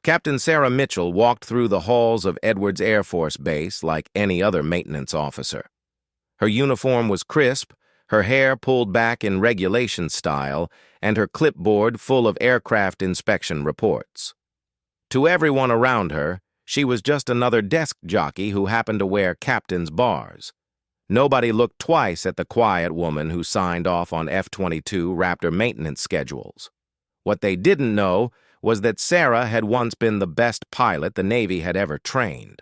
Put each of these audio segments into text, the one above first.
Captain Sarah Mitchell walked through the halls of Edwards Air Force Base like any other maintenance officer. Her uniform was crisp, her hair pulled back in regulation style, and her clipboard full of aircraft inspection reports. To everyone around her, she was just another desk jockey who happened to wear captain's bars. Nobody looked twice at the quiet woman who signed off on F-22 Raptor maintenance schedules. What they didn't know was that Sarah had once been the best pilot the Navy had ever trained.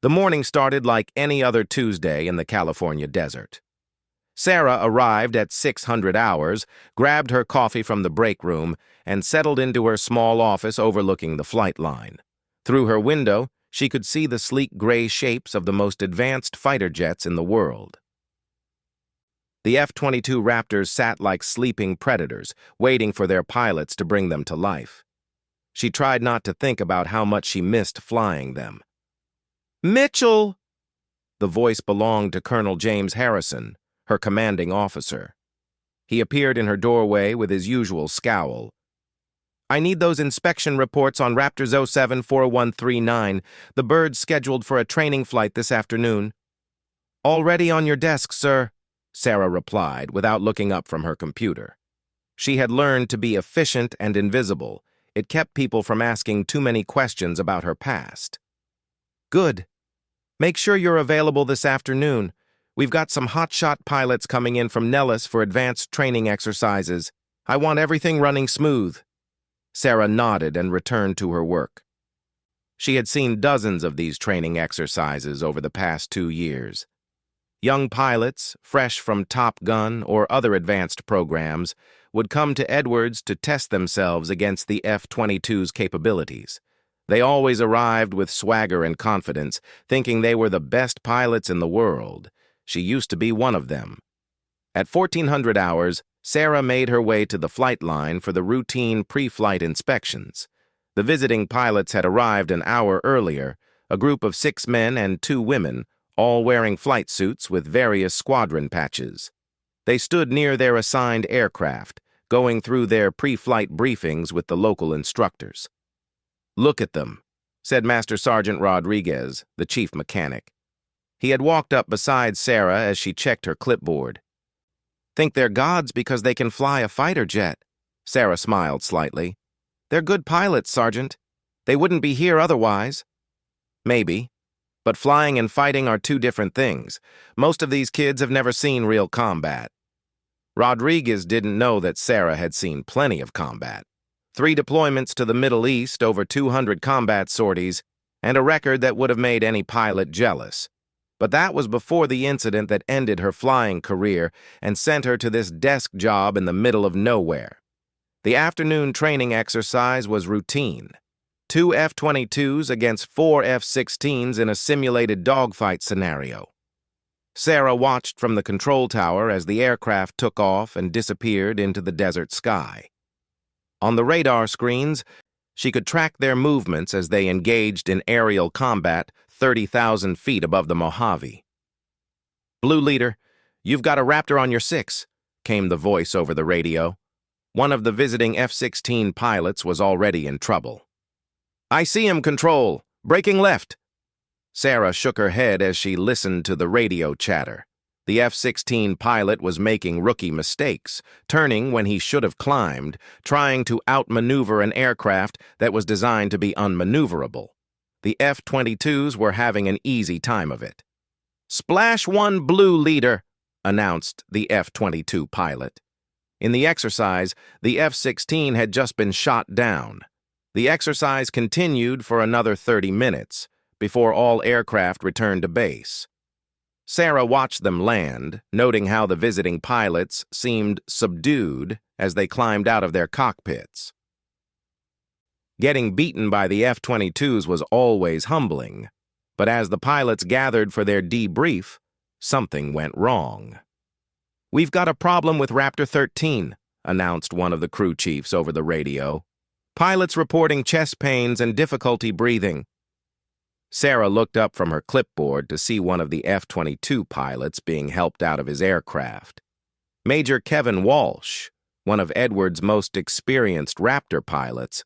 The morning started like any other Tuesday in the California desert. Sarah arrived at 600 hours, grabbed her coffee from the break room, and settled into her small office overlooking the flight line. Through her window, she could see the sleek gray shapes of the most advanced fighter jets in the world. The F-22 Raptors sat like sleeping predators, waiting for their pilots to bring them to life. She tried not to think about how much she missed flying them. "Mitchell!" The voice belonged to Colonel James Harrison, her commanding officer. He appeared in her doorway with his usual scowl. "I need those inspection reports on Raptor 074139. The bird's scheduled for a training flight this afternoon." "Already on your desk, sir," Sarah replied without looking up from her computer. She had learned to be efficient and invisible. It kept people from asking too many questions about her past. "Good. Make sure you're available this afternoon. We've got some hotshot pilots coming in from Nellis for advanced training exercises. I want everything running smooth." Sarah nodded and returned to her work. She had seen dozens of these training exercises over the past 2 years. Young pilots, fresh from Top Gun or other advanced programs, would come to Edwards to test themselves against the F-22's capabilities. They always arrived with swagger and confidence, thinking they were the best pilots in the world. She used to be one of them. At 1400 hours, Sarah made her way to the flight line for the routine pre-flight inspections. The visiting pilots had arrived an hour earlier, a group of 6 men and 2 women, all wearing flight suits with various squadron patches. They stood near their assigned aircraft, going through their pre-flight briefings with the local instructors. "Look at them," said Master Sergeant Rodriguez, the chief mechanic. He had walked up beside Sarah as she checked her clipboard. "Think they're gods because they can fly a fighter jet." Sarah smiled slightly. "They're good pilots, Sergeant. They wouldn't be here otherwise." "Maybe. But flying and fighting are 2 different things. Most of these kids have never seen real combat." Rodriguez didn't know that Sarah had seen plenty of combat. 3 deployments to the Middle East, over 200 combat sorties, and a record that would have made any pilot jealous. But that was before the incident that ended her flying career and sent her to this desk job in the middle of nowhere. The afternoon training exercise was routine. 2 F-22s against 4 F-16s in a simulated dogfight scenario. Sarah watched from the control tower as the aircraft took off and disappeared into the desert sky. On the radar screens, she could track their movements as they engaged in aerial combat 30,000 feet above the Mojave. "Blue Leader, you've got a Raptor on your 6, came the voice over the radio. One of the visiting F-16 pilots was already in trouble. "I see him, Control. Braking left." Sarah shook her head as she listened to the radio chatter. The F-16 pilot was making rookie mistakes, turning when he should have climbed, trying to outmaneuver an aircraft that was designed to be unmaneuverable. The F-22s were having an easy time of it. "Splash 1 Blue Leader," announced the F-22 pilot. In the exercise, the F-16 had just been shot down. The exercise continued for another 30 minutes before all aircraft returned to base. Sarah watched them land, noting how the visiting pilots seemed subdued as they climbed out of their cockpits. Getting beaten by the F-22s was always humbling, but as the pilots gathered for their debrief, something went wrong. "We've got a problem with Raptor 13, announced one of the crew chiefs over the radio. "Pilots reporting chest pains and difficulty breathing." Sarah looked up from her clipboard to see one of the F-22 pilots being helped out of his aircraft. Major Kevin Walsh, one of Edwards' most experienced Raptor pilots,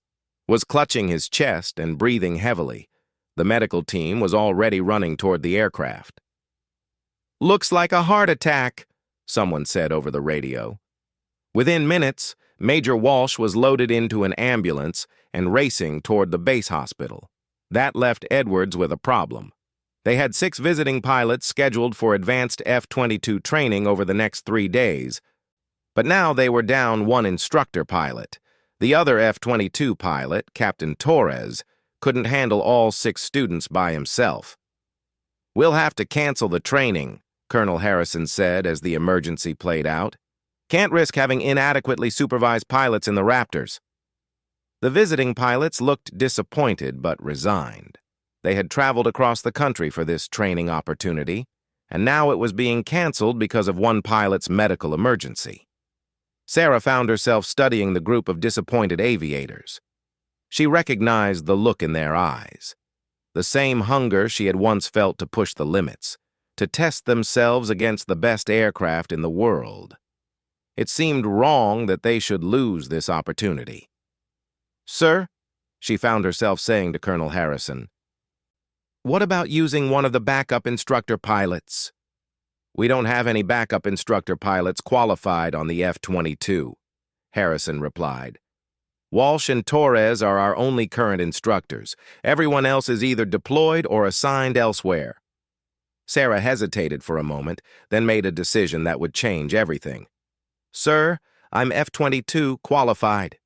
was clutching his chest and breathing heavily. The medical team was already running toward the aircraft. "Looks like a heart attack," someone said over the radio. Within minutes, Major Walsh was loaded into an ambulance and racing toward the base hospital. That left Edwards with a problem. They had 6 visiting pilots scheduled for advanced F-22 training over the next 3 days, but now they were down 1 instructor pilot. The other F-22 pilot, Captain Torres, couldn't handle all 6 students by himself. "We'll have to cancel the training," Colonel Harrison said as the emergency played out. "Can't risk having inadequately supervised pilots in the Raptors." The visiting pilots looked disappointed but resigned. They had traveled across the country for this training opportunity, and now it was being canceled because of one pilot's medical emergency. Sarah found herself studying the group of disappointed aviators. She recognized the look in their eyes, the same hunger she had once felt to push the limits, to test themselves against the best aircraft in the world. It seemed wrong that they should lose this opportunity. "Sir," she found herself saying to Colonel Harrison, "what about using one of the backup instructor pilots?" "We don't have any backup instructor pilots qualified on the F-22, Harrison replied. "Walsh and Torres are our only current instructors. Everyone else is either deployed or assigned elsewhere." Sarah hesitated for a moment, then made a decision that would change everything. "Sir, I'm F-22 qualified."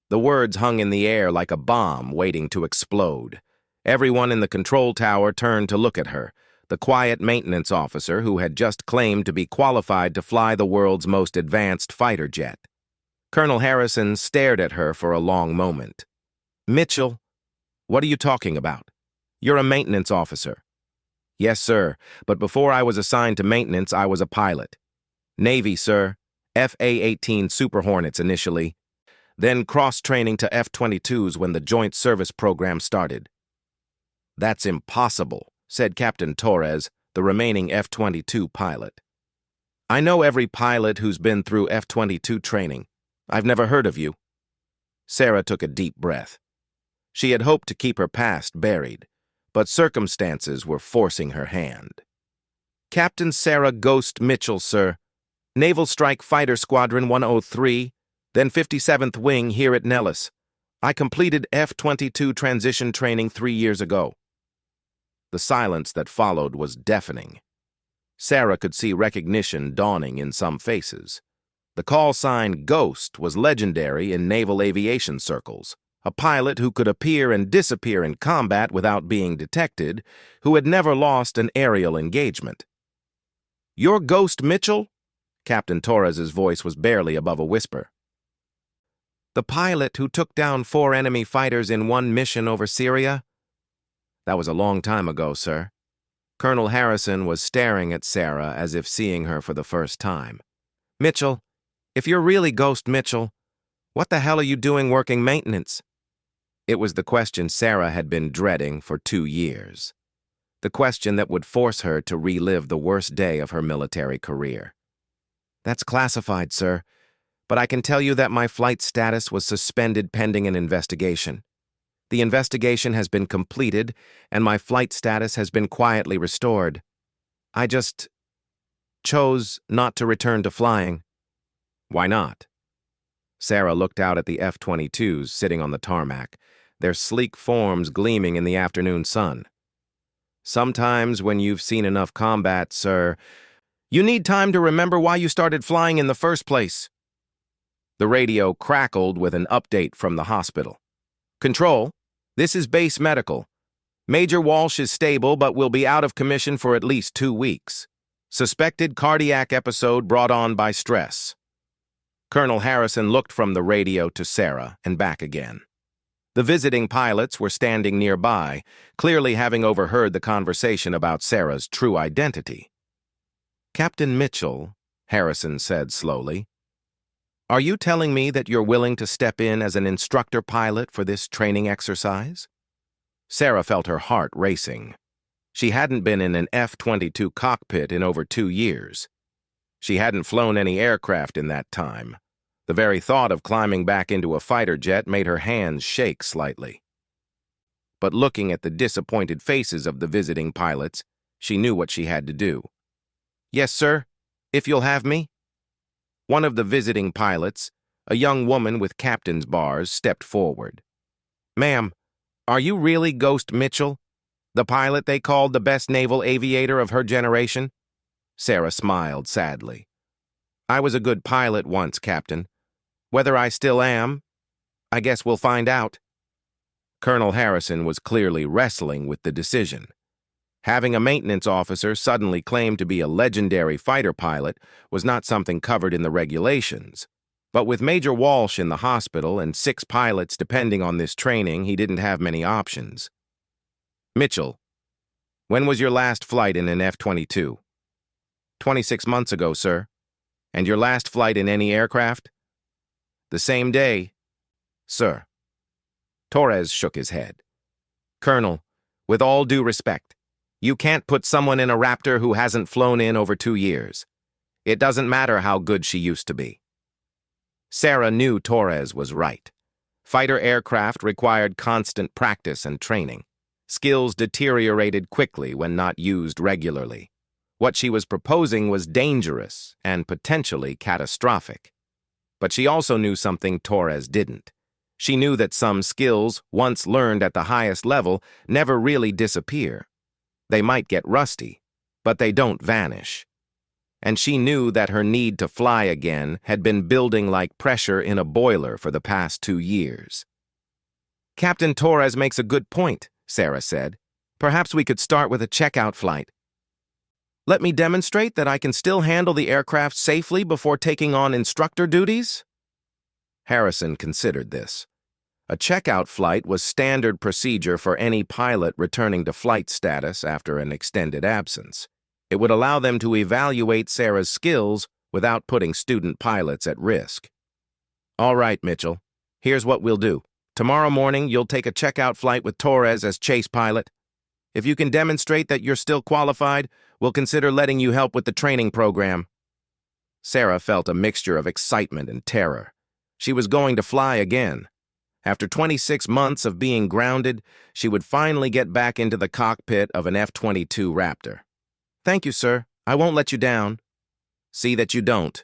The words hung in the air like a bomb waiting to explode. Everyone in the control tower turned to look at her, the quiet maintenance officer who had just claimed to be qualified to fly the world's most advanced fighter jet. Colonel Harrison stared at her for a long moment. "Mitchell, what are you talking about? You're a maintenance officer." "Yes, sir, but before I was assigned to maintenance, I was a pilot. Navy, sir, FA-18 Super Hornets initially, then cross-training to F-22s when the Joint Service Program started." "That's impossible," said Captain Torres, the remaining F-22 pilot. "I know every pilot who's been through F-22 training. I've never heard of you." Sarah took a deep breath. She had hoped to keep her past buried, but circumstances were forcing her hand. "Captain Sarah Ghost Mitchell, sir. Naval Strike Fighter Squadron 103, then 57th Wing here at Nellis. I completed F-22 transition training 3 years ago." The silence that followed was deafening. Sarah could see recognition dawning in some faces. The call sign Ghost was legendary in naval aviation circles, a pilot who could appear and disappear in combat without being detected, who had never lost an aerial engagement. "You're Ghost Mitchell?" Captain Torres's voice was barely above a whisper. "The pilot who took down 4 enemy fighters in one mission over Syria?" "That was a long time ago, sir." Colonel Harrison was staring at Sarah as if seeing her for the first time. "Mitchell, if you're really Ghost Mitchell, what the hell are you doing working maintenance?" It was the question Sarah had been dreading for 2 years. The question that would force her to relive the worst day of her military career. "That's classified, sir, but I can tell you that my flight status was suspended pending an investigation. The investigation has been completed, and my flight status has been quietly restored. I just chose not to return to flying." "Why not?" Sarah looked out at the F-22s sitting on the tarmac, their sleek forms gleaming in the afternoon sun. "Sometimes when you've seen enough combat, sir, you need time to remember why you started flying in the first place." The radio crackled with an update from the hospital. "Control, this is base medical. Major Walsh is stable but will be out of commission for at least 2 weeks. Suspected cardiac episode brought on by stress." Colonel Harrison looked from the radio to Sarah and back again. The visiting pilots were standing nearby, clearly having overheard the conversation about Sarah's true identity. "Captain Mitchell," Harrison said slowly, "are you telling me that you're willing to step in as an instructor pilot for this training exercise?" Sarah felt her heart racing. She hadn't been in an F-22 cockpit in over 2 years. She hadn't flown any aircraft in that time. The very thought of climbing back into a fighter jet made her hands shake slightly. But looking at the disappointed faces of the visiting pilots, she knew what she had to do. "Yes, sir, if you'll have me." One of the visiting pilots, a young woman with captain's bars, stepped forward. "Ma'am, are you really Ghost Mitchell, the pilot they called the best naval aviator of her generation?" Sarah smiled sadly. "I was a good pilot once, Captain. Whether I still am, I guess we'll find out." Colonel Harrison was clearly wrestling with the decision. Having a maintenance officer suddenly claim to be a legendary fighter pilot was not something covered in the regulations. But with Major Walsh in the hospital and 6 pilots depending on this training, he didn't have many options. "Mitchell, when was your last flight in an F-22? 26 months ago, sir. And your last flight in any aircraft?" "The same day, sir." Torres shook his head. "Colonel, with all due respect, you can't put someone in a Raptor who hasn't flown in over 2 years. It doesn't matter how good she used to be." Sarah knew Torres was right. Fighter aircraft required constant practice and training. Skills deteriorated quickly when not used regularly. What she was proposing was dangerous and potentially catastrophic. But she also knew something Torres didn't. She knew that some skills, once learned at the highest level, never really disappear. They might get rusty, but they don't vanish. And she knew that her need to fly again had been building like pressure in a boiler for the past 2 years. "Captain Torres makes a good point," Sarah said. "Perhaps we could start with a checkout flight. Let me demonstrate that I can still handle the aircraft safely before taking on instructor duties." Harrison considered this. A checkout flight was standard procedure for any pilot returning to flight status after an extended absence. It would allow them to evaluate Sarah's skills without putting student pilots at risk. "All right, Mitchell. Here's what we'll do. Tomorrow morning, you'll take a checkout flight with Torres as chase pilot. If you can demonstrate that you're still qualified, we'll consider letting you help with the training program." Sarah felt a mixture of excitement and terror. She was going to fly again. After 26 months of being grounded, she would finally get back into the cockpit of an F-22 Raptor. "Thank you, sir. I won't let you down." "See that you don't.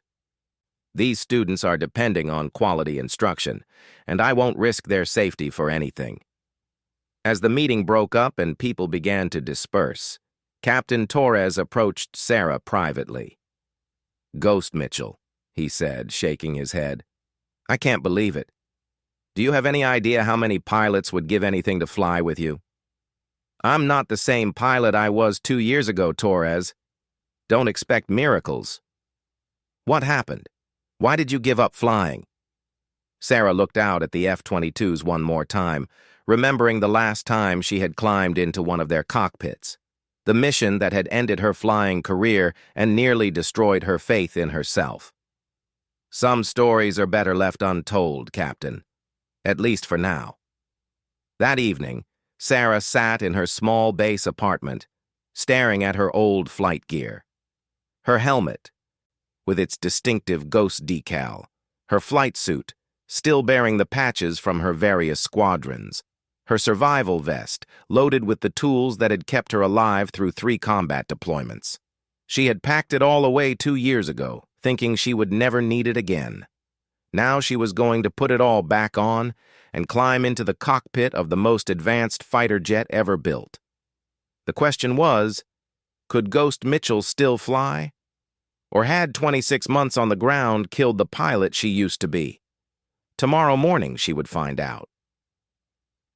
These students are depending on quality instruction, and I won't risk their safety for anything." As the meeting broke up and people began to disperse, Captain Torres approached Sarah privately. "Ghost Mitchell," he said, shaking his head. "I can't believe it. Do you have any idea how many pilots would give anything to fly with you?" "I'm not the same pilot I was 2 years ago, Torres. Don't expect miracles." "What happened? Why did you give up flying?" Sarah looked out at the F-22s one more time, remembering the last time she had climbed into one of their cockpits, the mission that had ended her flying career and nearly destroyed her faith in herself. "Some stories are better left untold, Captain. At least for now." That evening, Sarah sat in her small base apartment, staring at her old flight gear. Her helmet, with its distinctive ghost decal, her flight suit, still bearing the patches from her various squadrons, her survival vest, loaded with the tools that had kept her alive through 3 combat deployments. She had packed it all away 2 years ago, thinking she would never need it again. Now she was going to put it all back on and climb into the cockpit of the most advanced fighter jet ever built. The question was, could Ghost Mitchell still fly? Or had 26 months on the ground killed the pilot she used to be? Tomorrow morning she would find out.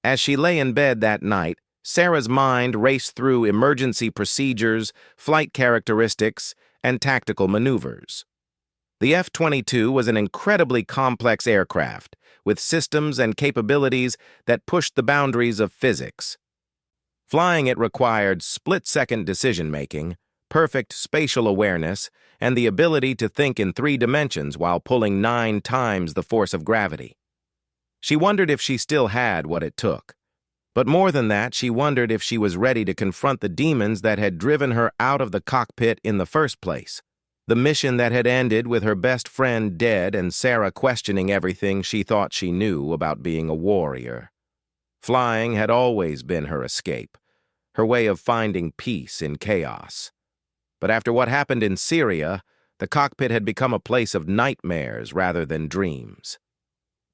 As she lay in bed that night, Sarah's mind raced through emergency procedures, flight characteristics, and tactical maneuvers. The F-22 was an incredibly complex aircraft, with systems and capabilities that pushed the boundaries of physics. Flying it required split-second decision-making, perfect spatial awareness, and the ability to think in 3 dimensions while pulling 9 times the force of gravity. She wondered if she still had what it took. But more than that, she wondered if she was ready to confront the demons that had driven her out of the cockpit in the first place. The mission that had ended with her best friend dead and Sarah questioning everything she thought she knew about being a warrior. Flying had always been her escape, her way of finding peace in chaos. But after what happened in Syria, the cockpit had become a place of nightmares rather than dreams.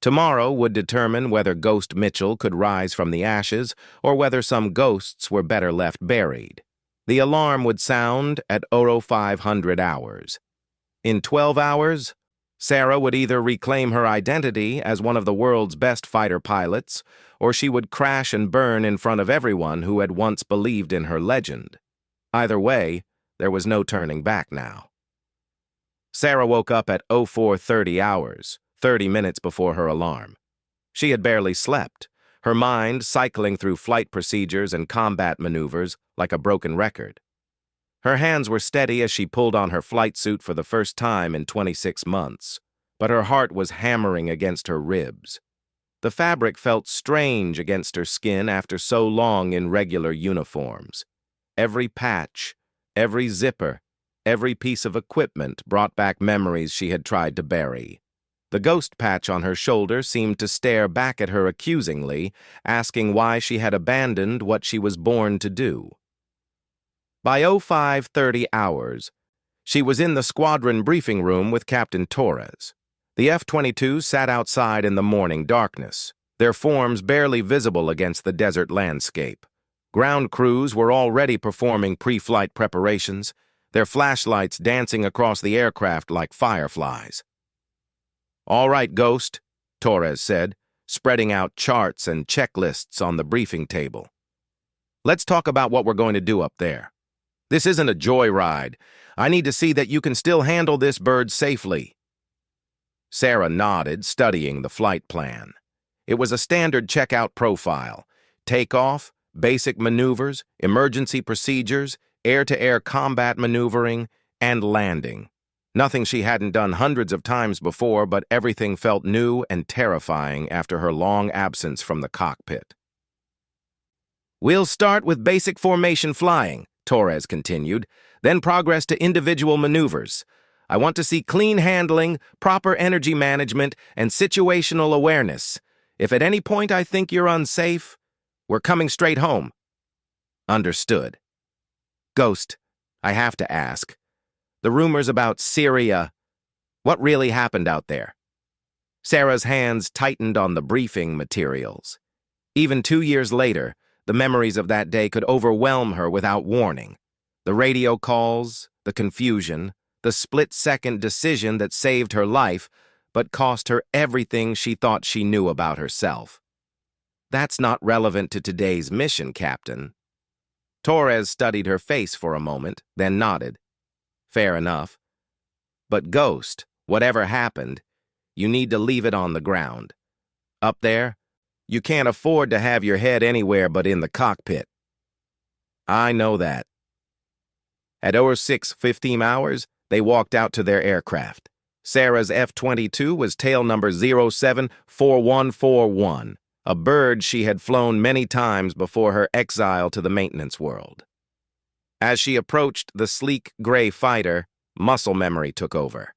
Tomorrow would determine whether Ghost Mitchell could rise from the ashes or whether some ghosts were better left buried. The alarm would sound at 0500 hours. In 12 hours, Sarah would either reclaim her identity as one of the world's best fighter pilots, or she would crash and burn in front of everyone who had once believed in her legend. Either way, there was no turning back now. Sarah woke up at 0430 hours, 30 minutes before her alarm. She had barely slept, her mind cycling through flight procedures and combat maneuvers like a broken record. Her hands were steady as she pulled on her flight suit for the first time in 26 months, but her heart was hammering against her ribs. The fabric felt strange against her skin after so long in regular uniforms. Every patch, every zipper, every piece of equipment brought back memories she had tried to bury. The ghost patch on her shoulder seemed to stare back at her accusingly, asking why she had abandoned what she was born to do. By 0530 hours, she was in the squadron briefing room with Captain Torres. The F-22 sat outside in the morning darkness, their forms barely visible against the desert landscape. Ground crews were already performing pre-flight preparations, their flashlights dancing across the aircraft like fireflies. "All right, Ghost," Torres said, spreading out charts and checklists on the briefing table. "Let's talk about what we're going to do up there. This isn't a joyride. I need to see that you can still handle this bird safely." Sarah nodded, studying the flight plan. It was a standard checkout profile: takeoff, basic maneuvers, emergency procedures, air-to-air combat maneuvering, and landing. Nothing she hadn't done hundreds of times before, but everything felt new and terrifying after her long absence from the cockpit. "We'll start with basic formation flying," Torres continued, "then progress to individual maneuvers. I want to see clean handling, proper energy management, and situational awareness. If at any point I think you're unsafe, we're coming straight home." "Understood." "Ghost, I have to ask. The rumors about Syria, what really happened out there?" Sarah's hands tightened on the briefing materials. Even 2 years later, the memories of that day could overwhelm her without warning. The radio calls, the confusion, the split-second decision that saved her life, but cost her everything she thought she knew about herself. "That's not relevant to today's mission, Captain." Torres studied her face for a moment, then nodded. "Fair enough. But Ghost, whatever happened, you need to leave it on the ground. Up there, you can't afford to have your head anywhere but in the cockpit." "I know that." At 0615 hours, they walked out to their aircraft. Sarah's F-22 was tail number 074141, a bird she had flown many times before her exile to the maintenance world. As she approached the sleek gray fighter, muscle memory took over.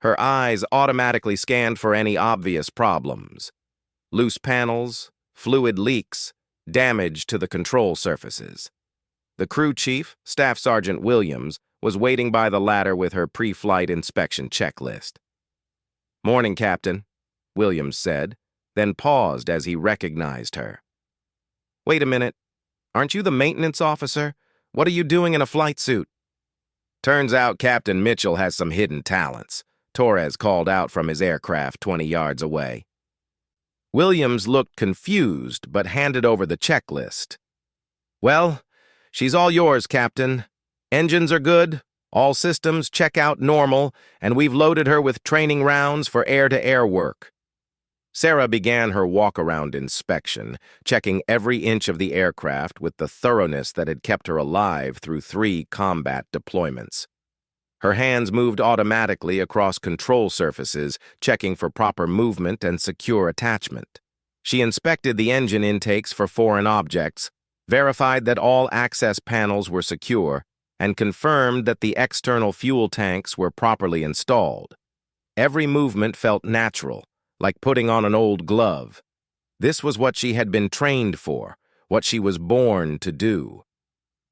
Her eyes automatically scanned for any obvious problems: loose panels, fluid leaks, damage to the control surfaces. The crew chief, Staff Sergeant Williams, was waiting by the ladder with her pre-flight inspection checklist. "Morning, Captain," Williams said, then paused as he recognized her. "Wait a minute. Aren't you the maintenance officer? What are you doing in a flight suit?" "Turns out Captain Mitchell has some hidden talents," Torres called out from his aircraft 20 yards away. Williams looked confused, but handed over the checklist. "Well, she's all yours, Captain. Engines are good, all systems check out normal, and we've loaded her with training rounds for air-to-air work." Sarah began her walk-around inspection, checking every inch of the aircraft with the thoroughness that had kept her alive through 3 combat deployments. Her hands moved automatically across control surfaces, checking for proper movement and secure attachment. She inspected the engine intakes for foreign objects, verified that all access panels were secure, and confirmed that the external fuel tanks were properly installed. Every movement felt natural, like putting on an old glove. This was what she had been trained for, what she was born to do.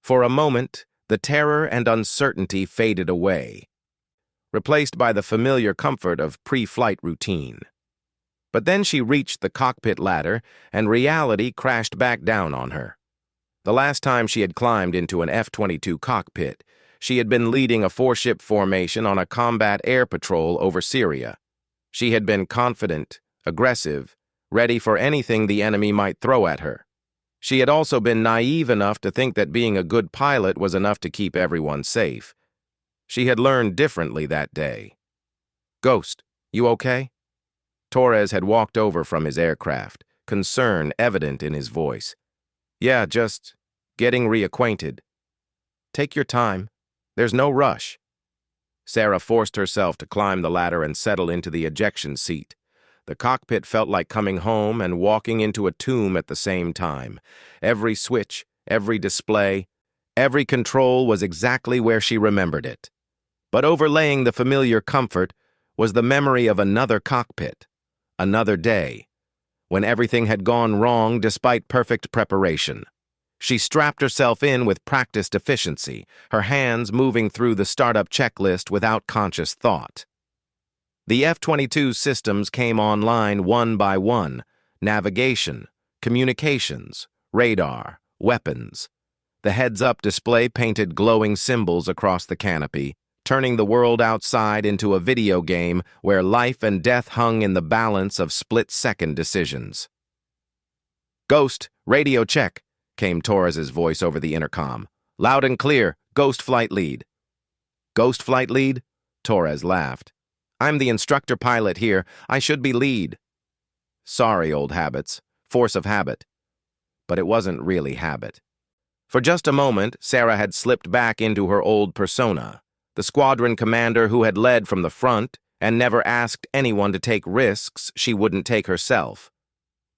For a moment, the terror and uncertainty faded away, replaced by the familiar comfort of pre-flight routine. But then she reached the cockpit ladder, and reality crashed back down on her. The last time she had climbed into an F-22 cockpit, she had been leading a four-ship formation on a combat air patrol over Syria. She had been confident, aggressive, ready for anything the enemy might throw at her. She had also been naive enough to think that being a good pilot was enough to keep everyone safe. She had learned differently that day. "Ghost, you okay?" Torres had walked over from his aircraft, concern evident in his voice. "Yeah, just getting reacquainted." "Take your time. There's no rush." Sarah forced herself to climb the ladder and settle into the ejection seat. The cockpit felt like coming home and walking into a tomb at the same time. Every switch, every display, every control was exactly where she remembered it. But overlaying the familiar comfort was the memory of another cockpit, another day, when everything had gone wrong despite perfect preparation. She strapped herself in with practiced efficiency, her hands moving through the startup checklist without conscious thought. The F-22 systems came online one by one: navigation, communications, radar, weapons. The heads-up display painted glowing symbols across the canopy, turning the world outside into a video game where life and death hung in the balance of split-second decisions. "Ghost, radio check," came Torres's voice over the intercom. "Loud and clear, Ghost flight lead." "Ghost flight lead?" Torres laughed. "I'm the instructor pilot here. I should be lead." Sorry, old habits. Force of habit. But it wasn't really habit. For just a moment, Sarah had slipped back into her old persona, the squadron commander who had led from the front and never asked anyone to take risks she wouldn't take herself.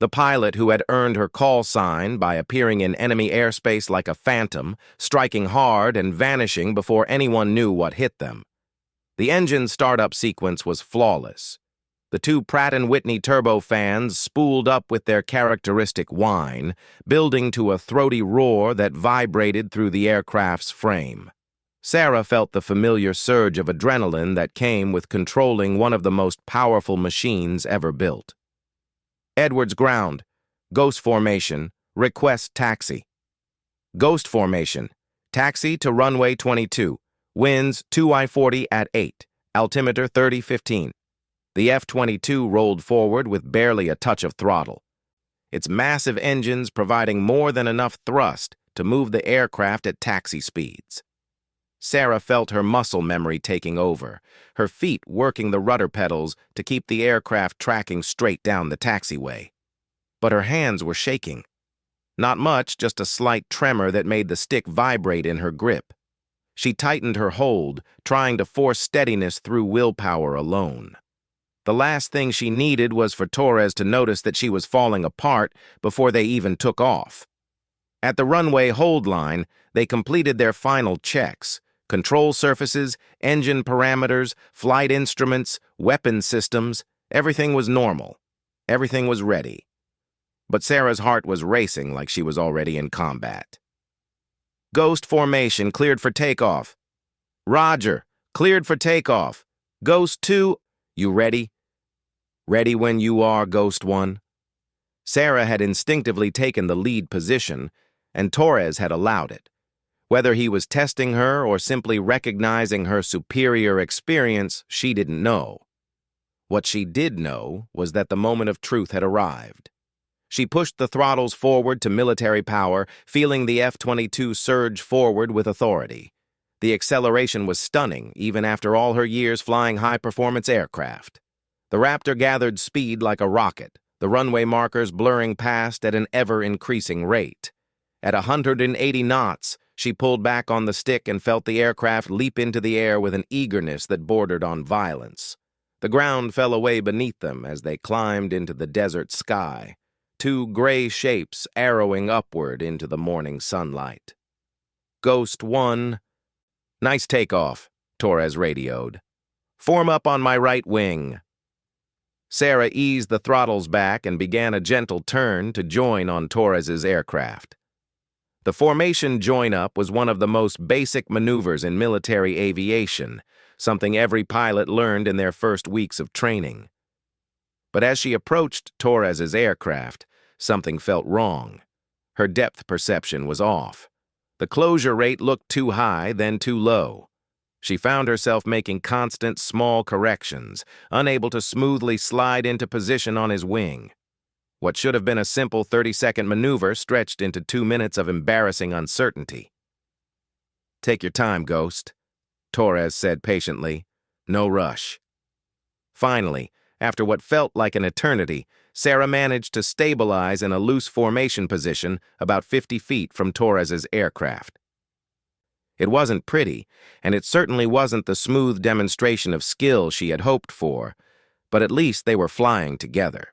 The pilot who had earned her call sign by appearing in enemy airspace like a phantom, striking hard and vanishing before anyone knew what hit them. The engine startup sequence was flawless. The two Pratt & Whitney turbofans spooled up with their characteristic whine, building to a throaty roar that vibrated through the aircraft's frame. Sarah felt the familiar surge of adrenaline that came with controlling one of the most powerful machines ever built. "Edwards ground. Ghost formation. Request taxi." "Ghost formation. Taxi to runway 22. Winds 2I-40 at 8. Altimeter 3015. The F-22 rolled forward with barely a touch of throttle, its massive engines providing more than enough thrust to move the aircraft at taxi speeds. Sarah felt her muscle memory taking over, her feet working the rudder pedals to keep the aircraft tracking straight down the taxiway. But her hands were shaking. Not much, just a slight tremor that made the stick vibrate in her grip. She tightened her hold, trying to force steadiness through willpower alone. The last thing she needed was for Torres to notice that she was falling apart before they even took off. At the runway hold line, they completed their final checks: control surfaces, engine parameters, flight instruments, weapon systems. Everything was normal. Everything was ready. But Sarah's heart was racing like she was already in combat. "Ghost formation cleared for takeoff." "Roger, cleared for takeoff. Ghost 2, you ready?" "Ready when you are, Ghost 1." Sarah had instinctively taken the lead position, and Torres had allowed it. Whether he was testing her or simply recognizing her superior experience, she didn't know. What she did know was that the moment of truth had arrived. She pushed the throttles forward to military power, feeling the F-22 surge forward with authority. The acceleration was stunning, even after all her years flying high-performance aircraft. The Raptor gathered speed like a rocket, the runway markers blurring past at an ever-increasing rate. At 180 knots, she pulled back on the stick and felt the aircraft leap into the air with an eagerness that bordered on violence. The ground fell away beneath them as they climbed into the desert sky, two gray shapes arrowing upward into the morning sunlight. Ghost 1, Nice takeoff, Torres radioed. Form up on my right wing. Sarah eased the throttles back and began a gentle turn to join on Torres's aircraft. The formation join-up was one of the most basic maneuvers in military aviation, something every pilot learned in their first weeks of training. But as she approached Torres's aircraft, something felt wrong. Her depth perception was off. The closure rate looked too high, then too low. She found herself making constant small corrections, unable to smoothly slide into position on his wing. What should have been a simple 30-second maneuver stretched into 2 minutes of embarrassing uncertainty. "Take your time, Ghost," Torres said patiently. "No rush." Finally, after what felt like an eternity, Sarah managed to stabilize in a loose formation position about 50 feet from Torres's aircraft. It wasn't pretty, and it certainly wasn't the smooth demonstration of skill she had hoped for, but at least they were flying together.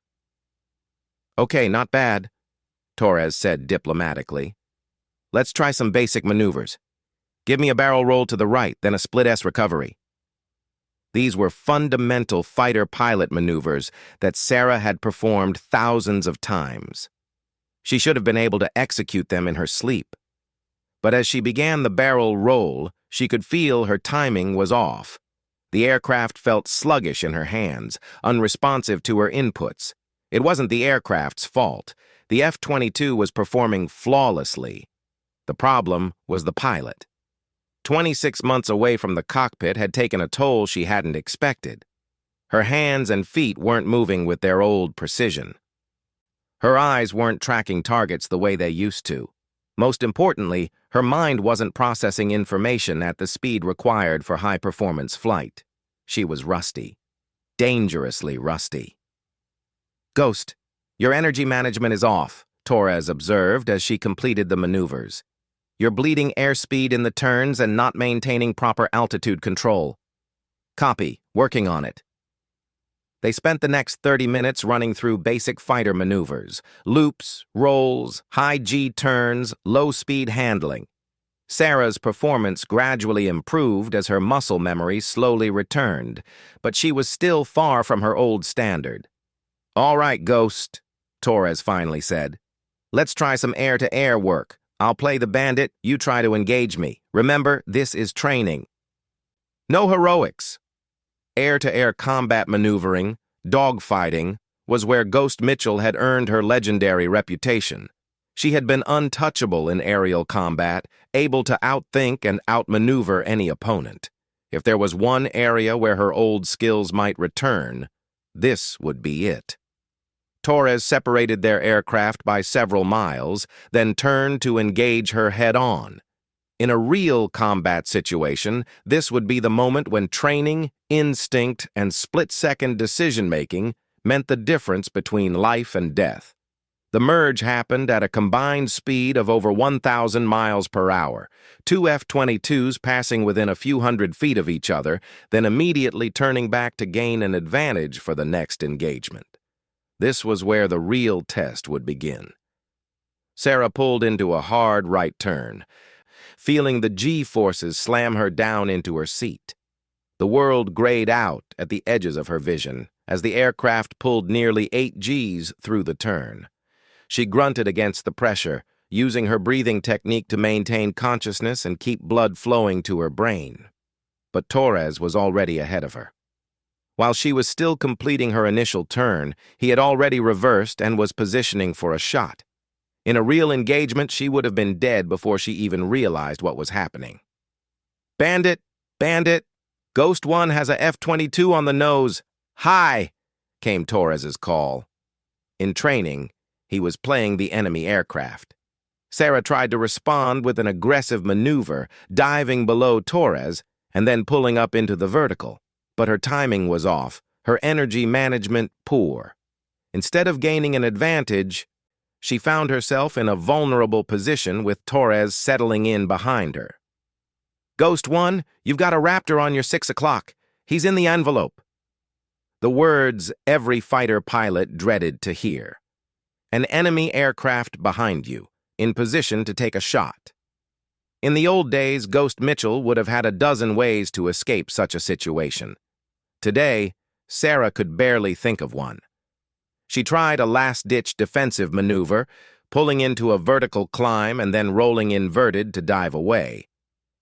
"Okay, not bad," Torres said diplomatically. "Let's try some basic maneuvers. Give me a barrel roll to the right, then a split S recovery." These were fundamental fighter-pilot maneuvers that Sarah had performed thousands of times. She should have been able to execute them in her sleep. But as she began the barrel roll, she could feel her timing was off. The aircraft felt sluggish in her hands, unresponsive to her inputs. It wasn't the aircraft's fault. The F-22 was performing flawlessly. The problem was the pilot. 26 months away from the cockpit had taken a toll she hadn't expected. Her hands and feet weren't moving with their old precision. Her eyes weren't tracking targets the way they used to. Most importantly, her mind wasn't processing information at the speed required for high-performance flight. She was rusty. Dangerously rusty. "Ghost, your energy management is off," Torres observed as she completed the maneuvers. "You're bleeding airspeed in the turns and not maintaining proper altitude control." "Copy. Working on it." They spent the next 30 minutes running through basic fighter maneuvers, loops, rolls, high G turns, low-speed handling. Sarah's performance gradually improved as her muscle memory slowly returned, but she was still far from her old standard. "All right, Ghost," Torres finally said. "Let's try some air-to-air work. I'll play the bandit, you try to engage me. Remember, this is training." No heroics. Air-to-air combat maneuvering, dogfighting, was where Ghost Mitchell had earned her legendary reputation. She had been untouchable in aerial combat, able to outthink and outmaneuver any opponent. If there was one area where her old skills might return, this would be it. Torres separated their aircraft by several miles, then turned to engage her head-on. In a real combat situation, this would be the moment when training, instinct, and split-second decision-making meant the difference between life and death. The merge happened at a combined speed of over 1,000 miles per hour, 2 F-22s passing within a few hundred feet of each other, then immediately turning back to gain an advantage for the next engagement. This was where the real test would begin. Sarah pulled into a hard right turn, feeling the G-forces slam her down into her seat. The world grayed out at the edges of her vision as the aircraft pulled nearly 8 Gs through the turn. She grunted against the pressure, using her breathing technique to maintain consciousness and keep blood flowing to her brain. But Torres was already ahead of her. While she was still completing her initial turn, he had already reversed and was positioning for a shot. In a real engagement, she would have been dead before she even realized what was happening. "Bandit! Bandit! Ghost 1 has a F-22 on the nose. Hi!" came Torres's call. In training, he was playing the enemy aircraft. Sarah tried to respond with an aggressive maneuver, diving below Torres and then pulling up into the vertical. But her timing was off, her energy management poor. Instead of gaining an advantage, she found herself in a vulnerable position with Torres settling in behind her. "Ghost 1, you've got a Raptor on your 6 o'clock. He's in the envelope." The words every fighter pilot dreaded to hear. An enemy aircraft behind you, in position to take a shot. In the old days, Ghost Mitchell would have had a dozen ways to escape such a situation. Today, Sarah could barely think of one. She tried a last-ditch defensive maneuver, pulling into a vertical climb and then rolling inverted to dive away.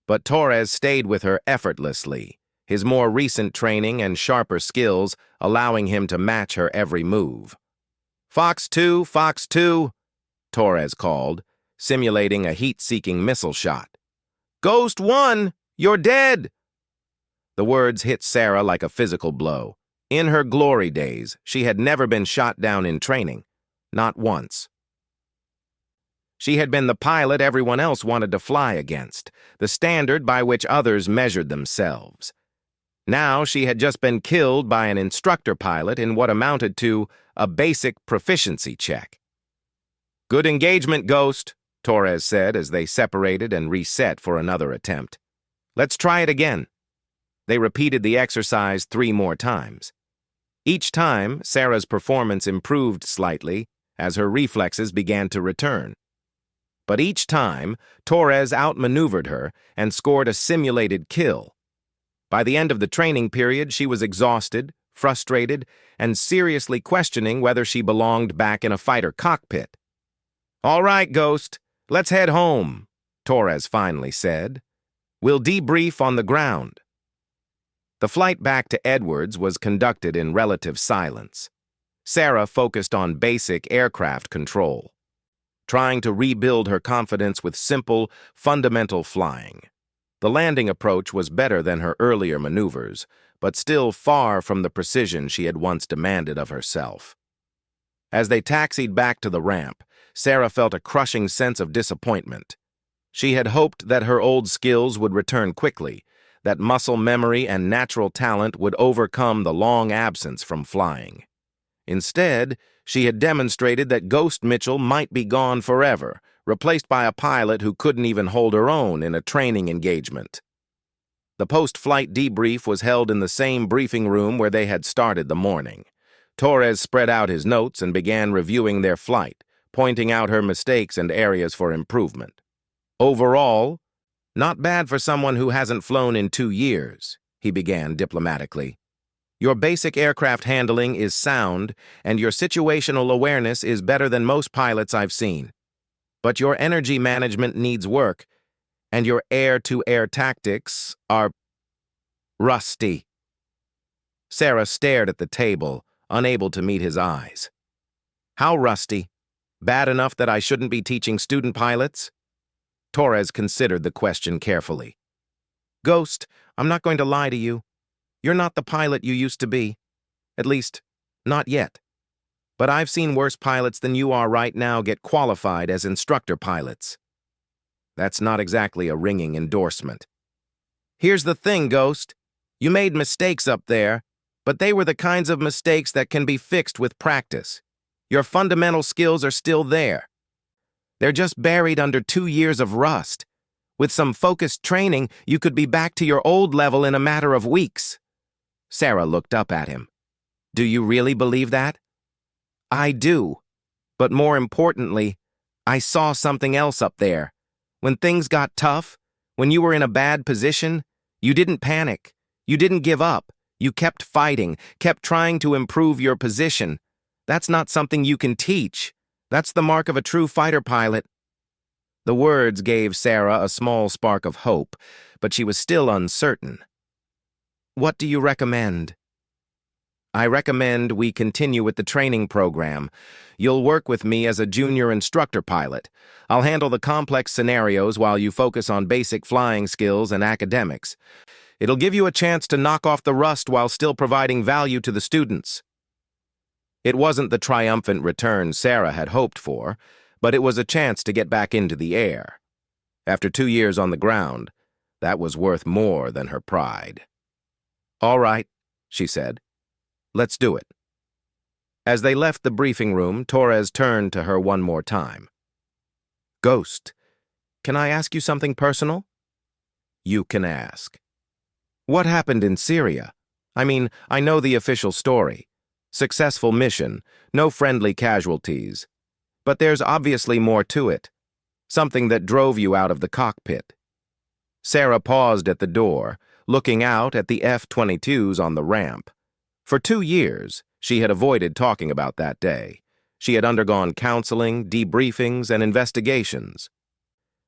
But Torres stayed with her effortlessly, his more recent training and sharper skills allowing him to match her every move. "Fox 2, Fox 2, Torres called, simulating a heat-seeking missile shot. "Ghost 1, you're dead!" The words hit Sarah like a physical blow. In her glory days, she had never been shot down in training, not once. She had been the pilot everyone else wanted to fly against, the standard by which others measured themselves. Now she had just been killed by an instructor pilot in what amounted to a basic proficiency check. "Good engagement, Ghost," Torres said as they separated and reset for another attempt. "Let's try it again." They repeated the exercise 3 more times. Each time, Sarah's performance improved slightly as her reflexes began to return. But each time, Torres outmaneuvered her and scored a simulated kill. By the end of the training period, she was exhausted, frustrated, and seriously questioning whether she belonged back in a fighter cockpit. "All right, Ghost, let's head home," Torres finally said. "We'll debrief on the ground." The flight back to Edwards was conducted in relative silence. Sarah focused on basic aircraft control, trying to rebuild her confidence with simple, fundamental flying. The landing approach was better than her earlier maneuvers, but still far from the precision she had once demanded of herself. As they taxied back to the ramp, Sarah felt a crushing sense of disappointment. She had hoped that her old skills would return quickly, that muscle memory and natural talent would overcome the long absence from flying. Instead, she had demonstrated that Ghost Mitchell might be gone forever, replaced by a pilot who couldn't even hold her own in a training engagement. The post-flight debrief was held in the same briefing room where they had started the morning. Torres spread out his notes and began reviewing their flight, pointing out her mistakes and areas for improvement. "Overall, not bad for someone who hasn't flown in 2 years, he began diplomatically. "Your basic aircraft handling is sound, and your situational awareness is better than most pilots I've seen. But your energy management needs work, and your air-to-air tactics are rusty." Sarah stared at the table, unable to meet his eyes. "How rusty? Bad enough that I shouldn't be teaching student pilots?" Torres considered the question carefully. "Ghost, I'm not going to lie to you. You're not the pilot you used to be. At least, not yet. But I've seen worse pilots than you are right now get qualified as instructor pilots." That's not exactly a ringing endorsement. "Here's the thing, Ghost. You made mistakes up there, but they were the kinds of mistakes that can be fixed with practice. Your fundamental skills are still there. They're just buried under 2 years of rust. With some focused training, you could be back to your old level in a matter of weeks." Sarah looked up at him. "Do you really believe that?" "I do. But more importantly, I saw something else up there. When things got tough, when you were in a bad position, you didn't panic. You didn't give up. You kept fighting, kept trying to improve your position. That's not something you can teach. That's the mark of a true fighter pilot." The words gave Sarah a small spark of hope, but she was still uncertain. "What do you recommend?" "I recommend we continue with the training program. You'll work with me as a junior instructor pilot. I'll handle the complex scenarios while you focus on basic flying skills and academics. It'll give you a chance to knock off the rust while still providing value to the students." It wasn't the triumphant return Sarah had hoped for, but it was a chance to get back into the air. After 2 years on the ground, that was worth more than her pride. "All right," she said. "Let's do it." As they left the briefing room, Torres turned to her one more time. "Ghost, can I ask you something personal?" "You can ask." "What happened in Syria? I mean, I know the official story. Successful mission, no friendly casualties. But there's obviously more to it. Something that drove you out of the cockpit. Sarah paused at the door, looking out at the F-22s on the ramp. For 2 years, she had avoided talking about that day. She had undergone counseling, debriefings, and investigations.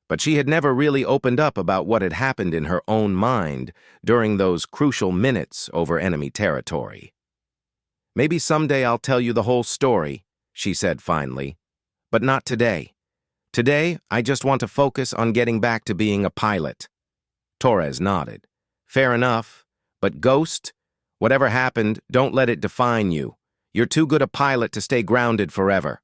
But she had never really opened up about what had happened in her own mind during those crucial minutes over enemy territory. "Maybe someday I'll tell you the whole story," she said finally. "But not today. Today, I just want to focus on getting back to being a pilot." Torres nodded. "Fair enough. But Ghost, whatever happened, don't let it define you. You're too good a pilot to stay grounded forever."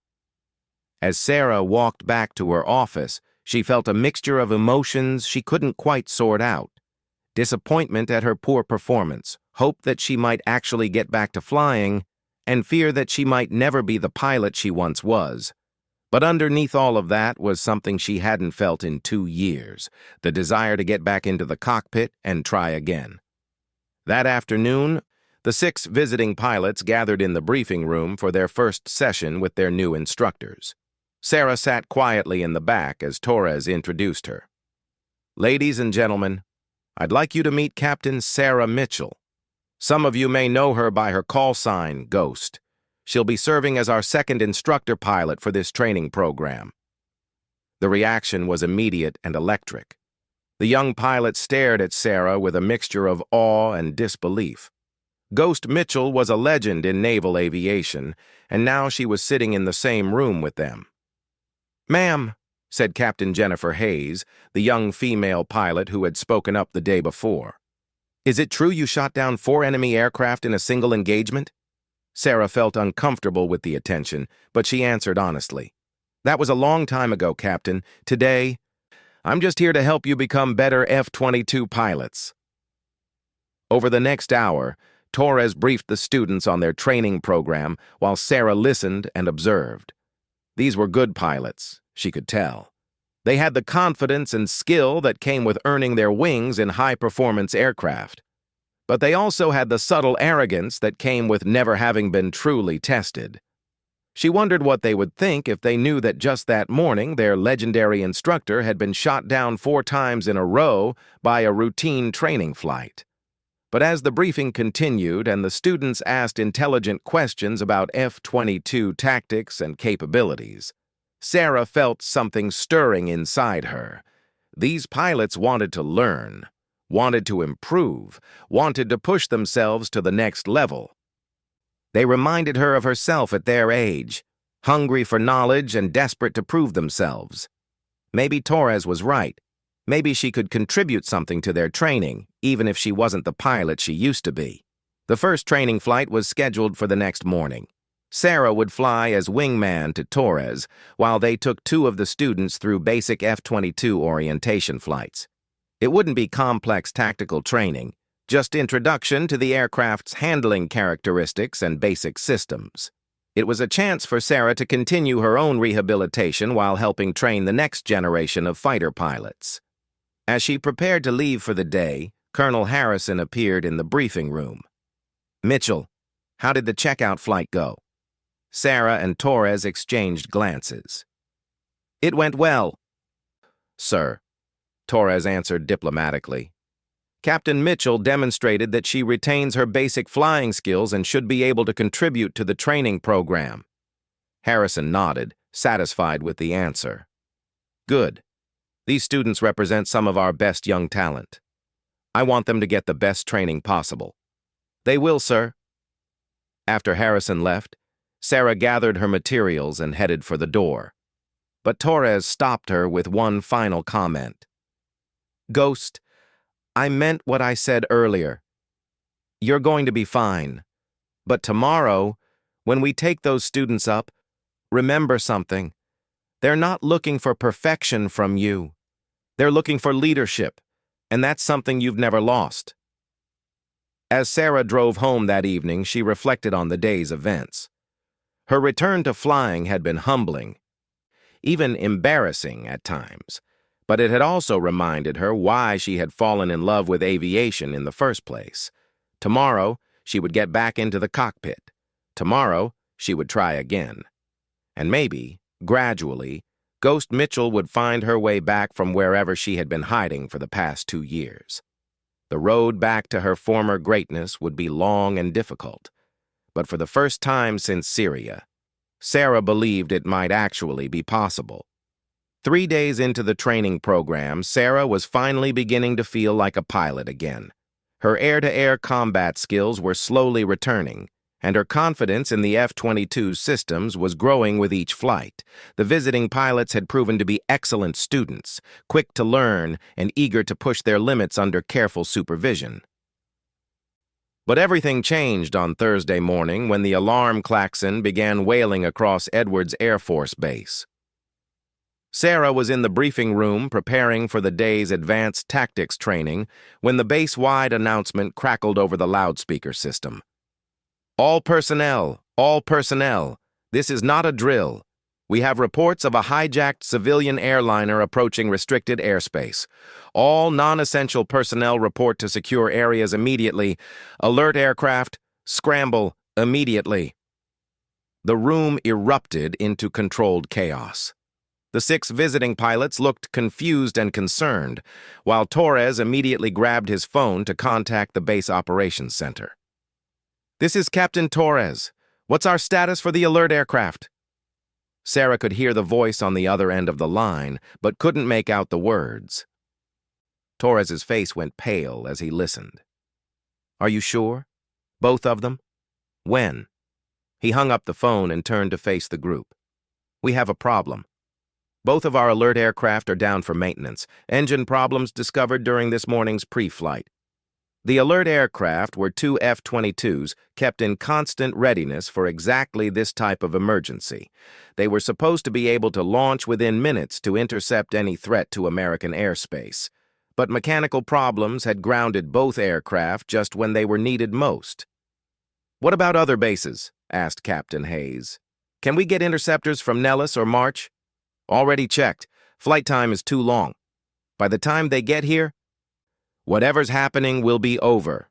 As Sarah walked back to her office, she felt a mixture of emotions she couldn't quite sort out. Disappointment at her poor performance, hope that she might actually get back to flying, and fear that she might never be the pilot she once was. But underneath all of that was something she hadn't felt in 2 years, the desire to get back into the cockpit and try again. That afternoon, the 6 visiting pilots gathered in the briefing room for their first session with their new instructors. Sarah sat quietly in the back as Torres introduced her. "Ladies and gentlemen, I'd like you to meet Captain Sarah Mitchell. Some of you may know her by her call sign, Ghost. She'll be serving as our second instructor pilot for this training program." The reaction was immediate and electric. The young pilot stared at Sarah with a mixture of awe and disbelief. Ghost Mitchell was a legend in naval aviation, and now she was sitting in the same room with them. "Ma'am," said Captain Jennifer Hayes, the young female pilot who had spoken up the day before, "is it true you shot down 4 enemy aircraft in a single engagement?" Sarah felt uncomfortable with the attention, but she answered honestly. "That was a long time ago, Captain. Today, I'm just here to help you become better F-22 pilots." Over the next hour, Torres briefed the students on their training program while Sarah listened and observed. These were good pilots, she could tell. They had the confidence and skill that came with earning their wings in high-performance aircraft. But they also had the subtle arrogance that came with never having been truly tested. She wondered what they would think if they knew that just that morning their legendary instructor had been shot down 4 times in a row by a routine training flight. But as the briefing continued and the students asked intelligent questions about F-22 tactics and capabilities, Sarah felt something stirring inside her. These pilots wanted to learn, wanted to improve, wanted to push themselves to the next level. They reminded her of herself at their age, hungry for knowledge and desperate to prove themselves. Maybe Torres was right. Maybe she could contribute something to their training, even if she wasn't the pilot she used to be. The first training flight was scheduled for the next morning. Sarah would fly as wingman to Torres, while they took 2 of the students through basic F-22 orientation flights. It wouldn't be complex tactical training, just introduction to the aircraft's handling characteristics and basic systems. It was a chance for Sarah to continue her own rehabilitation while helping train the next generation of fighter pilots. As she prepared to leave for the day, Colonel Harrison appeared in the briefing room. "Mitchell, how did the checkout flight go?" Sarah and Torres exchanged glances. "It went well, sir," Torres answered diplomatically. "Captain Mitchell demonstrated that she retains her basic flying skills and should be able to contribute to the training program." Harrison nodded, satisfied with the answer. "Good. These students represent some of our best young talent. I want them to get the best training possible." "They will, sir." After Harrison left, Sarah gathered her materials and headed for the door. But Torres stopped her with one final comment. "Ghost, I meant what I said earlier. You're going to be fine. But tomorrow, when we take those students up, remember something. They're not looking for perfection from you. They're looking for leadership, and that's something you've never lost." As Sarah drove home that evening, she reflected on the day's events. Her return to flying had been humbling, even embarrassing at times, but it had also reminded her why she had fallen in love with aviation in the first place. Tomorrow, she would get back into the cockpit. Tomorrow, she would try again. And maybe, gradually, Ghost Mitchell would find her way back from wherever she had been hiding for the past 2 years. The road back to her former greatness would be long and difficult, but for the first time since Syria, Sarah believed it might actually be possible. 3 days into the training program, Sarah was finally beginning to feel like a pilot again. Her air-to-air combat skills were slowly returning, and her confidence in the F-22 systems was growing with each flight. The visiting pilots had proven to be excellent students, quick to learn and eager to push their limits under careful supervision. But everything changed on Thursday morning when the alarm klaxon began wailing across Edwards Air Force Base. Sarah was in the briefing room preparing for the day's advanced tactics training when the base-wide announcement crackled over the loudspeaker system. All personnel, this is not a drill. We have reports of a hijacked civilian airliner approaching restricted airspace. All non-essential personnel report to secure areas immediately. Alert aircraft, scramble immediately. The room erupted into controlled chaos. The 6 visiting pilots looked confused and concerned, while Torres immediately grabbed his phone to contact the base operations center. "This is Captain Torres. What's our status for the alert aircraft?" Sarah could hear the voice on the other end of the line, but couldn't make out the words. Torres's face went pale as he listened. "Are you sure? Both of them? When?" He hung up the phone and turned to face the group. "We have a problem. Both of our alert aircraft are down for maintenance. Engine problems discovered during this morning's pre-flight. The alert aircraft were 2 F-22s kept in constant readiness for exactly this type of emergency. They were supposed to be able to launch within minutes to intercept any threat to American airspace. But mechanical problems had grounded both aircraft just when they were needed most." "What about other bases?" asked Captain Hayes. "Can we get interceptors from Nellis or March?" "Already checked. Flight time is too long. By the time they get here, whatever's happening will be over."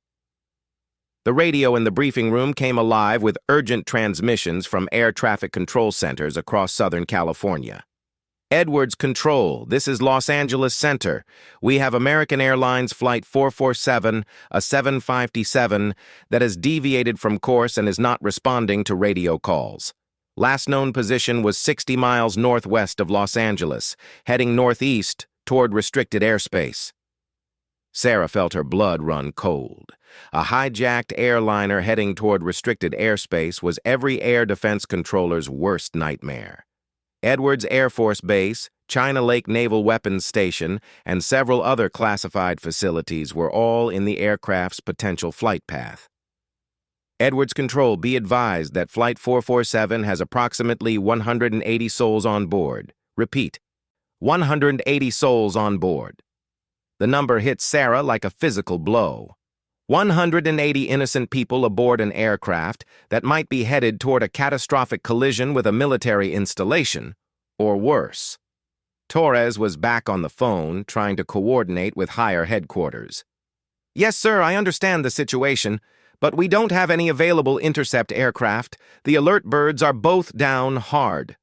The radio in the briefing room came alive with urgent transmissions from air traffic control centers across Southern California. "Edwards Control, this is Los Angeles Center. We have American Airlines Flight 447, a 757, that has deviated from course and is not responding to radio calls. Last known position was 60 miles northwest of Los Angeles, heading northeast toward restricted airspace." Sarah felt her blood run cold. A hijacked airliner heading toward restricted airspace was every air defense controller's worst nightmare. Edwards Air Force Base, China Lake Naval Weapons Station, and several other classified facilities were all in the aircraft's potential flight path. "Edwards Control, be advised that Flight 447 has approximately 180 souls on board. Repeat, 180 souls on board." The number hit Sarah like a physical blow. 180 innocent people aboard an aircraft that might be headed toward a catastrophic collision with a military installation, or worse. Torres was back on the phone, trying to coordinate with higher headquarters. "Yes, sir, I understand the situation, but we don't have any available intercept aircraft. The alert birds are both down hard."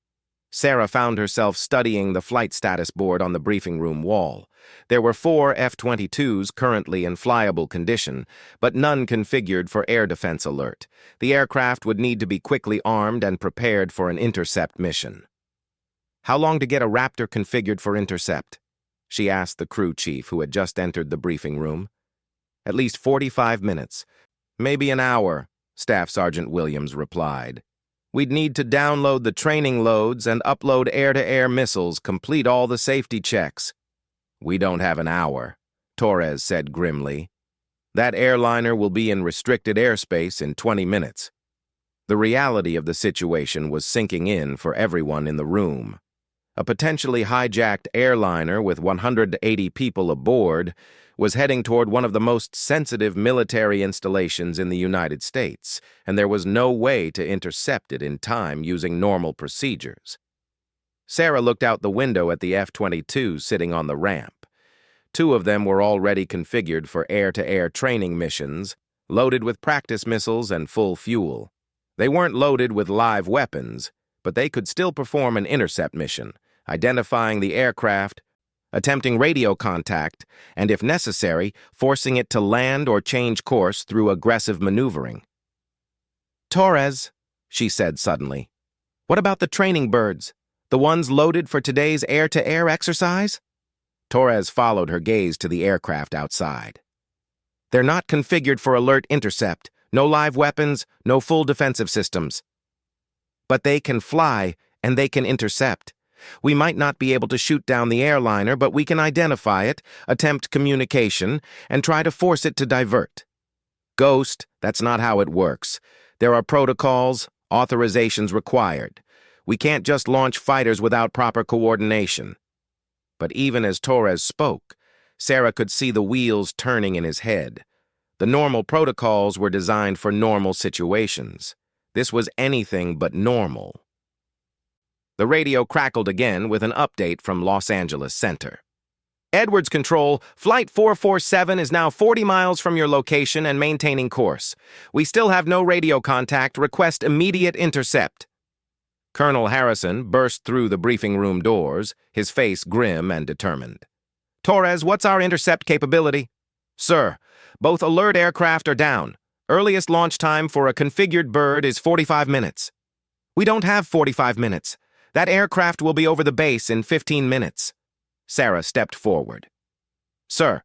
Sarah found herself studying the flight status board on the briefing room wall. There were 4 F-22s currently in flyable condition, but none configured for air defense alert. The aircraft would need to be quickly armed and prepared for an intercept mission. "How long to get a Raptor configured for intercept?" she asked the crew chief who had just entered the briefing room. "At least 45 minutes. Maybe an hour," Staff Sergeant Williams replied. "We'd need to download the training loads and upload air-to-air missiles, complete all the safety checks." "We don't have an hour," Torres said grimly. "That airliner will be in restricted airspace in 20 minutes. The reality of the situation was sinking in for everyone in the room. A potentially hijacked airliner with 180 people aboard was heading toward one of the most sensitive military installations in the United States, and there was no way to intercept it in time using normal procedures. Sarah looked out the window at the F-22 sitting on the ramp. 2 of them were already configured for air-to-air training missions, loaded with practice missiles and full fuel. They weren't loaded with live weapons, but they could still perform an intercept mission, identifying the aircraft, attempting radio contact, and if necessary, forcing it to land or change course through aggressive maneuvering. "Torres," she said suddenly, "what about the training birds? The ones loaded for today's air-to-air exercise?" Torres followed her gaze to the aircraft outside. "They're not configured for alert intercept. No live weapons, no full defensive systems. But they can fly, and they can intercept. We might not be able to shoot down the airliner, but we can identify it, attempt communication, and try to force it to divert. Ghost, that's not how it works. There are protocols, authorizations required. We can't just launch fighters without proper coordination." But even as Torres spoke, Sarah could see the wheels turning in his head. The normal protocols were designed for normal situations. This was anything but normal. The radio crackled again with an update from Los Angeles Center. "Edwards Control, Flight 447 is now 40 miles from your location and maintaining course. We still have no radio contact. Request immediate intercept." Colonel Harrison burst through the briefing room doors, his face grim and determined. "Torres, what's our intercept capability?" "Sir, both alert aircraft are down. Earliest launch time for a configured bird is 45 minutes. "We don't have 45 minutes. That aircraft will be over the base in 15 minutes. Sarah stepped forward. "Sir,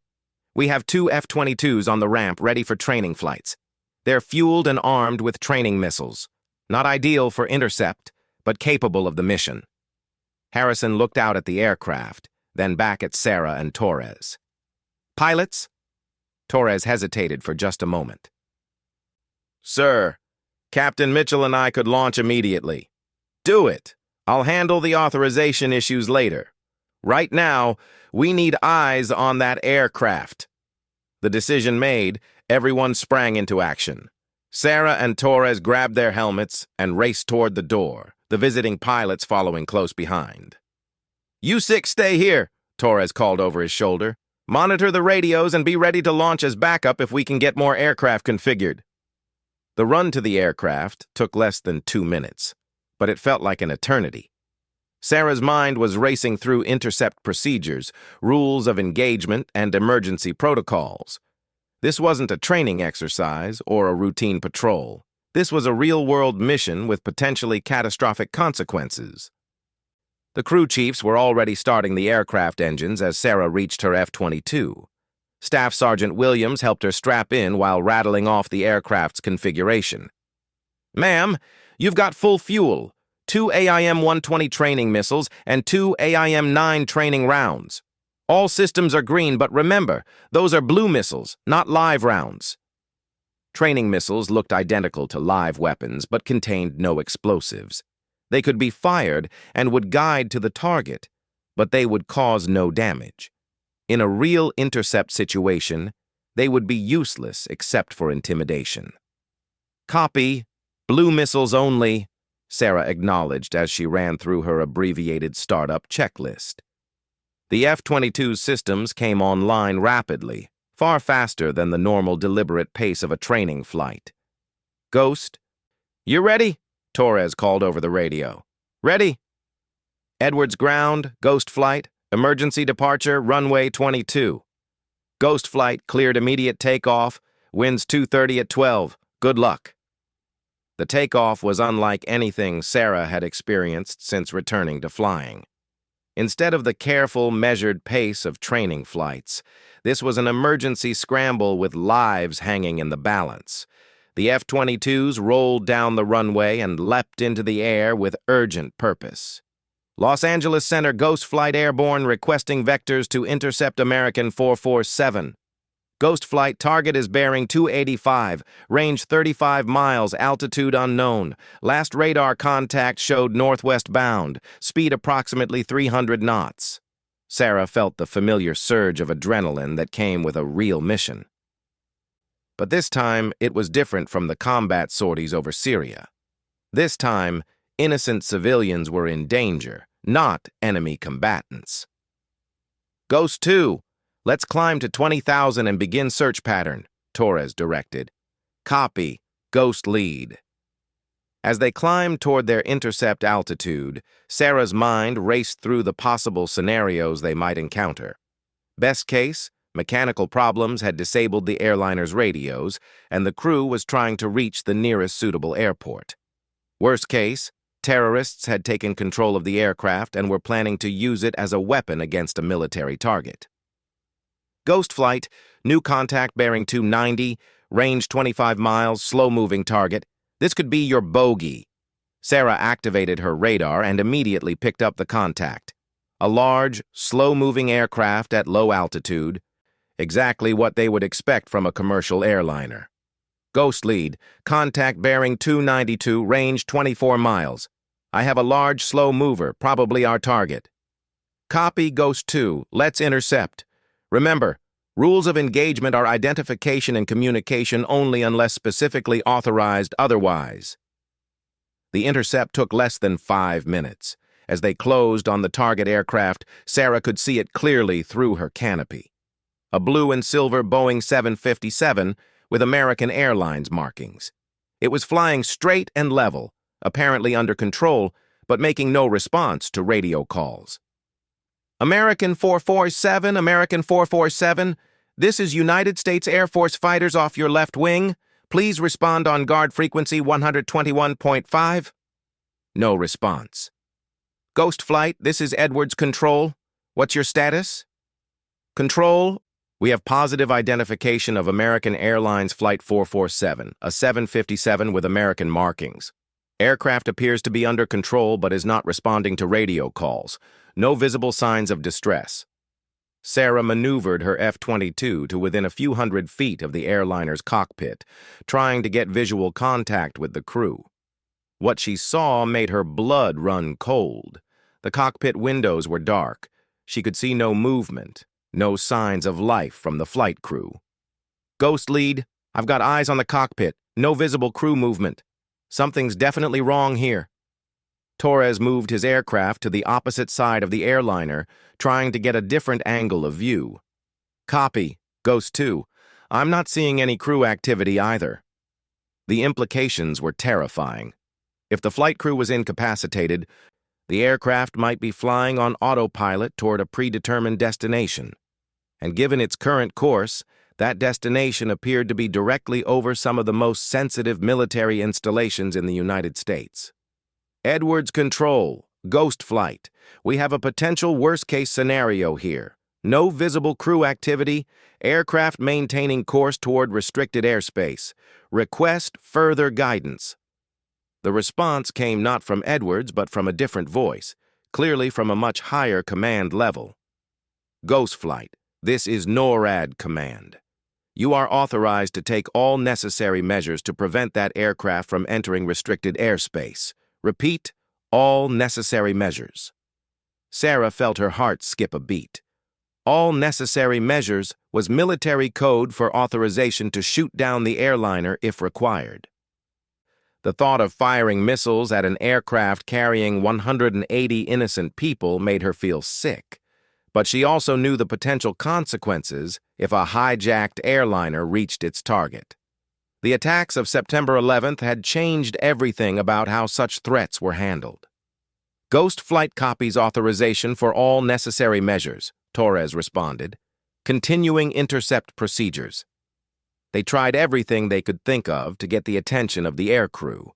we have 2 F-22s on the ramp ready for training flights. They're fueled and armed with training missiles. Not ideal for intercept, but capable of the mission." Harrison looked out at the aircraft, then back at Sarah and Torres. "Pilots?" Torres hesitated for just a moment. "Sir, Captain Mitchell and I could launch immediately." "Do it. I'll handle the authorization issues later. Right now, we need eyes on that aircraft." The decision made, everyone sprang into action. Sarah and Torres grabbed their helmets and raced toward the door, the visiting pilots following close behind. "You 6 stay here," Torres called over his shoulder. "Monitor the radios and be ready to launch as backup if we can get more aircraft configured." The run to the aircraft took less than 2 minutes, but it felt like an eternity. Sarah's mind was racing through intercept procedures, rules of engagement, and emergency protocols. This wasn't a training exercise or a routine patrol. This was a real-world mission with potentially catastrophic consequences. The crew chiefs were already starting the aircraft engines as Sarah reached her F-22. Staff Sergeant Williams helped her strap in while rattling off the aircraft's configuration. "Ma'am, you've got full fuel, 2 AIM-120 training missiles and 2 AIM-9 training rounds. All systems are green, but remember, those are blue missiles, not live rounds." Training missiles looked identical to live weapons, but contained no explosives. They could be fired and would guide to the target, but they would cause no damage. In a real intercept situation, they would be useless except for intimidation. "Copy. Blue missiles only," Sarah acknowledged as she ran through her abbreviated startup checklist. The F-22 systems came online rapidly, far faster than the normal deliberate pace of a training flight. "Ghost, you ready?" Torres called over the radio. "Ready." "Edwards ground, Ghost flight, emergency departure, runway 22. Ghost flight cleared immediate takeoff, winds 230 at 12. Good luck." The takeoff was unlike anything Sarah had experienced since returning to flying. Instead of the careful, measured pace of training flights, this was an emergency scramble with lives hanging in the balance. The F-22s rolled down the runway and leapt into the air with urgent purpose. "Los Angeles Center Ghost Flight Airborne requesting vectors to intercept American 447. Ghost Flight target is bearing 285, range 35 miles, altitude unknown. Last radar contact showed northwest bound, speed approximately 300 knots. Sarah felt the familiar surge of adrenaline that came with a real mission. But this time, it was different from the combat sorties over Syria. This time, innocent civilians were in danger, not enemy combatants. "Ghost 2, let's climb to 20,000 and begin search pattern," Torres directed. "Copy. Ghost lead." As they climbed toward their intercept altitude, Sarah's mind raced through the possible scenarios they might encounter. Best case, mechanical problems had disabled the airliner's radios, and the crew was trying to reach the nearest suitable airport. Worst case, terrorists had taken control of the aircraft and were planning to use it as a weapon against a military target. Ghost flight, new contact bearing 290, range 25 miles, slow-moving target. This could be your bogey. Sarah activated her radar and immediately picked up the contact. A large, slow-moving aircraft at low altitude, exactly what they would expect from a commercial airliner. Ghost lead, contact bearing 292, range 24 miles. I have a large, slow mover, probably our target. Copy, Ghost 2, let's intercept. Remember, rules of engagement are identification and communication only unless specifically authorized otherwise. The intercept took less than 5 minutes. As they closed on the target aircraft, Sarah could see it clearly through her canopy. A blue and silver Boeing 757 with American Airlines markings. It was flying straight and level, apparently under control, but making no response to radio calls. American 447, American 447, this is United States Air Force fighters off your left wing. Please respond on guard frequency 121.5. No response. Ghost flight, this is Edwards Control. What's your status? Control, we have positive identification of American Airlines Flight 447, a 757 with American markings. Aircraft appears to be under control but is not responding to radio calls. No visible signs of distress. Sarah maneuvered her F-22 to within a few hundred feet of the airliner's cockpit, trying to get visual contact with the crew. What she saw made her blood run cold. The cockpit windows were dark. She could see no movement, no signs of life from the flight crew. Ghost lead, I've got eyes on the cockpit, no visible crew movement. Something's definitely wrong here. Torres moved his aircraft to the opposite side of the airliner, trying to get a different angle of view. Copy, Ghost 2. I'm not seeing any crew activity either. The implications were terrifying. If the flight crew was incapacitated, the aircraft might be flying on autopilot toward a predetermined destination. And given its current course, that destination appeared to be directly over some of the most sensitive military installations in the United States. Edwards Control, Ghost Flight. We have a potential worst-case scenario here. No visible crew activity, aircraft maintaining course toward restricted airspace. Request further guidance. The response came not from Edwards but from a different voice, clearly from a much higher command level. Ghost Flight, this is NORAD Command. You are authorized to take all necessary measures to prevent that aircraft from entering restricted airspace. Repeat, all necessary measures. Sarah felt her heart skip a beat. All necessary measures was military code for authorization to shoot down the airliner if required. The thought of firing missiles at an aircraft carrying 180 innocent people made her feel sick, but she also knew the potential consequences if a hijacked airliner reached its target. The attacks of September 11th had changed everything about how such threats were handled. Ghost Flight copies authorization for all necessary measures, Torres responded. Continuing intercept procedures. They tried everything they could think of to get the attention of the aircrew.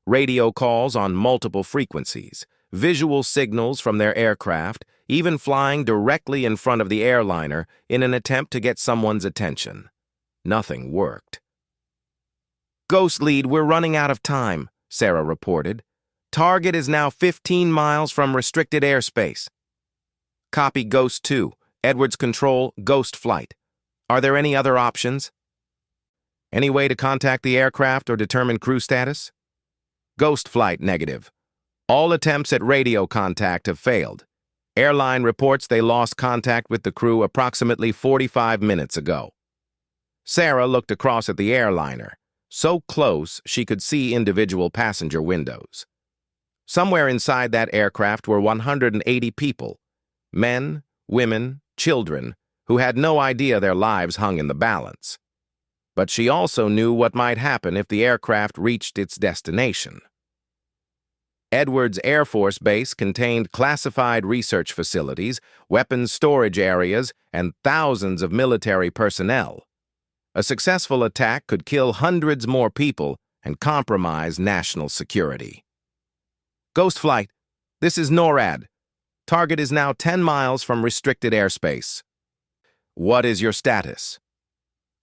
Radio calls on multiple frequencies, visual signals from their aircraft, even flying directly in front of the airliner in an attempt to get someone's attention. Nothing worked. Ghost lead, we're running out of time, Sarah reported. Target is now 15 miles from restricted airspace. Copy Ghost 2, Edwards Control, Ghost Flight. Are there any other options? Any way to contact the aircraft or determine crew status? Ghost Flight, negative. All attempts at radio contact have failed. Airline reports they lost contact with the crew approximately 45 minutes ago. Sarah looked across at the airliner, so close she could see individual passenger windows. Somewhere inside that aircraft were 180 people, men, women, children, who had no idea their lives hung in the balance. But she also knew what might happen if the aircraft reached its destination. Edwards Air Force Base contained classified research facilities, weapons storage areas, and thousands of military personnel. A successful attack could kill hundreds more people and compromise national security. Ghost Flight, this is NORAD. Target is now 10 miles from restricted airspace. What is your status?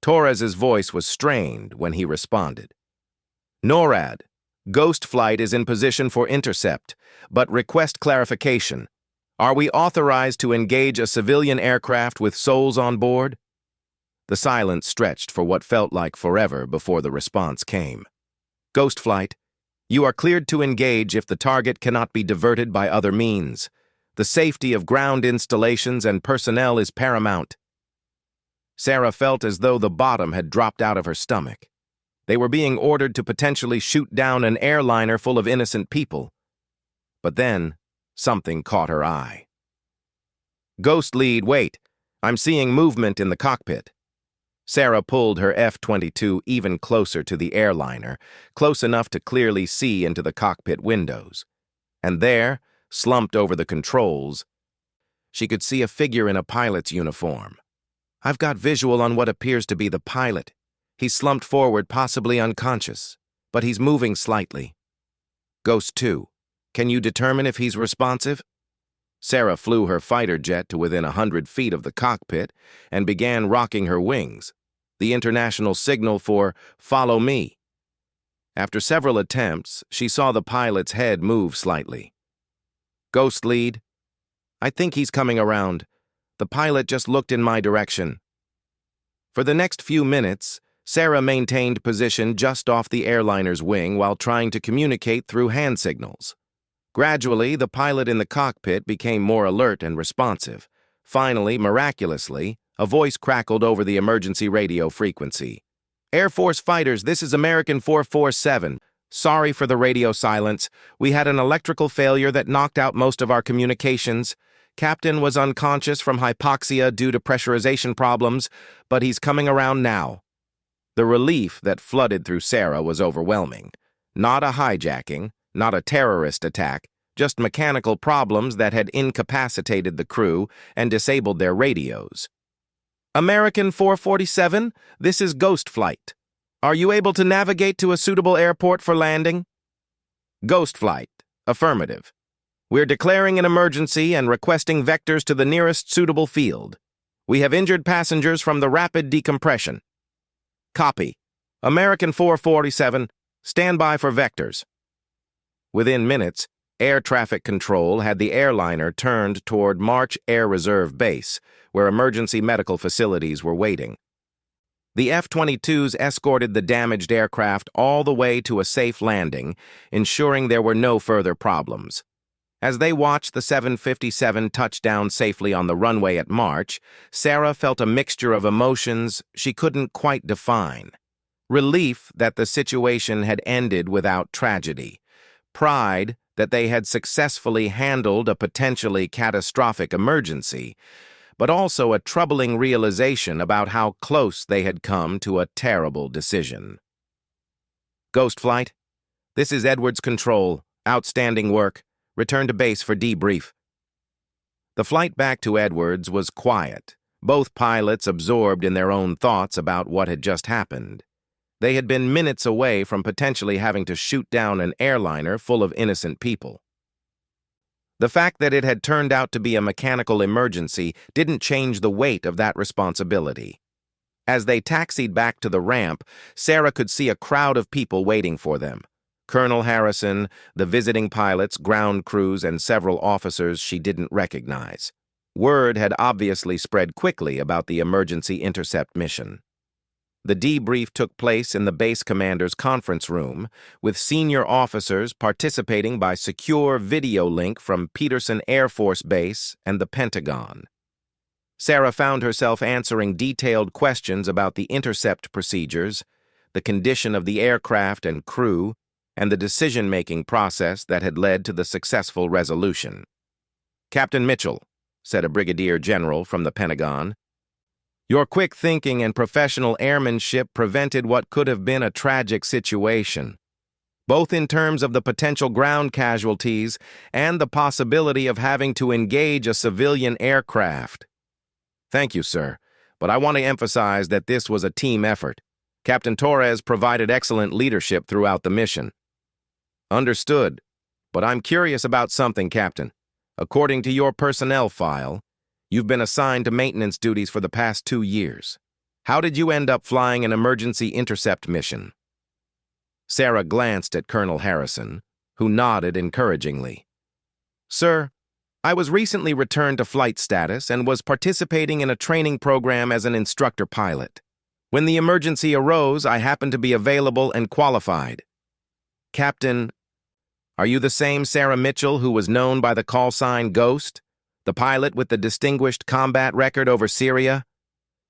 Torres's voice was strained when he responded. NORAD, Ghost Flight is in position for intercept, but request clarification. Are we authorized to engage a civilian aircraft with souls on board? The silence stretched for what felt like forever before the response came. Ghost Flight, you are cleared to engage if the target cannot be diverted by other means. The safety of ground installations and personnel is paramount. Sarah felt as though the bottom had dropped out of her stomach. They were being ordered to potentially shoot down an airliner full of innocent people. But then, something caught her eye. Ghost Lead, wait. I'm seeing movement in the cockpit. Sarah pulled her F-22 even closer to the airliner, close enough to clearly see into the cockpit windows. And there, slumped over the controls, she could see a figure in a pilot's uniform. I've got visual on what appears to be the pilot. He's slumped forward, possibly unconscious, but he's moving slightly. Ghost 2, can you determine if he's responsive? Sarah flew her fighter jet to within 100 feet of the cockpit and began rocking her wings, the international signal for "Follow me." After several attempts, she saw the pilot's head move slightly. Ghost Lead, I think he's coming around. The pilot just looked in my direction. For the next few minutes, Sarah maintained position just off the airliner's wing while trying to communicate through hand signals. Gradually, the pilot in the cockpit became more alert and responsive. Finally, miraculously, a voice crackled over the emergency radio frequency. Air Force fighters, this is American 447. Sorry for the radio silence. We had an electrical failure that knocked out most of our communications. Captain was unconscious from hypoxia due to pressurization problems, but he's coming around now. The relief that flooded through Sarah was overwhelming. Not a hijacking, not a terrorist attack, just mechanical problems that had incapacitated the crew and disabled their radios. American 447, this is Ghost Flight. Are you able to navigate to a suitable airport for landing? Ghost Flight, affirmative. We're declaring an emergency and requesting vectors to the nearest suitable field. We have injured passengers from the rapid decompression. Copy. American 447, stand by for vectors. Within minutes, air traffic control had the airliner turned toward March Air Reserve Base, where emergency medical facilities were waiting. The F-22s escorted the damaged aircraft all the way to a safe landing, ensuring there were no further problems. As they watched the 757 touch down safely on the runway at March, Sarah felt a mixture of emotions she couldn't quite define. Relief that the situation had ended without tragedy. Pride that they had successfully handled a potentially catastrophic emergency, but also a troubling realization about how close they had come to a terrible decision. Ghost Flight, this is Edwards Control. Outstanding work. Return to base for debrief. The flight back to Edwards was quiet, both pilots absorbed in their own thoughts about what had just happened. They had been minutes away from potentially having to shoot down an airliner full of innocent people. The fact that it had turned out to be a mechanical emergency didn't change the weight of that responsibility. As they taxied back to the ramp, Sarah could see a crowd of people waiting for them. Colonel Harrison, the visiting pilots, ground crews, and several officers she didn't recognize. Word had obviously spread quickly about the emergency intercept mission. The debrief took place in the base commander's conference room, with senior officers participating by secure video link from Peterson Air Force Base and the Pentagon. Sarah found herself answering detailed questions about the intercept procedures, the condition of the aircraft and crew, and the decision-making process that had led to the successful resolution. "Captain Mitchell," said a brigadier general from the Pentagon, "your quick thinking and professional airmanship prevented what could have been a tragic situation. both in terms of the potential ground casualties and the possibility of having to engage a civilian aircraft. Thank you, sir, but I want to emphasize that this was a team effort. Captain Torres provided excellent leadership throughout the mission. Understood, but I'm curious about something, Captain. According to your personnel file, you've been assigned to maintenance duties for the past 2 years. How did you end up flying an emergency intercept mission? Sarah glanced at Colonel Harrison, who nodded encouragingly. Sir, I was recently returned to flight status and was participating in a training program as an instructor pilot. When the emergency arose, I happened to be available and qualified. Captain, are you the same Sarah Mitchell who was known by the call sign Ghost, the pilot with the distinguished combat record over Syria?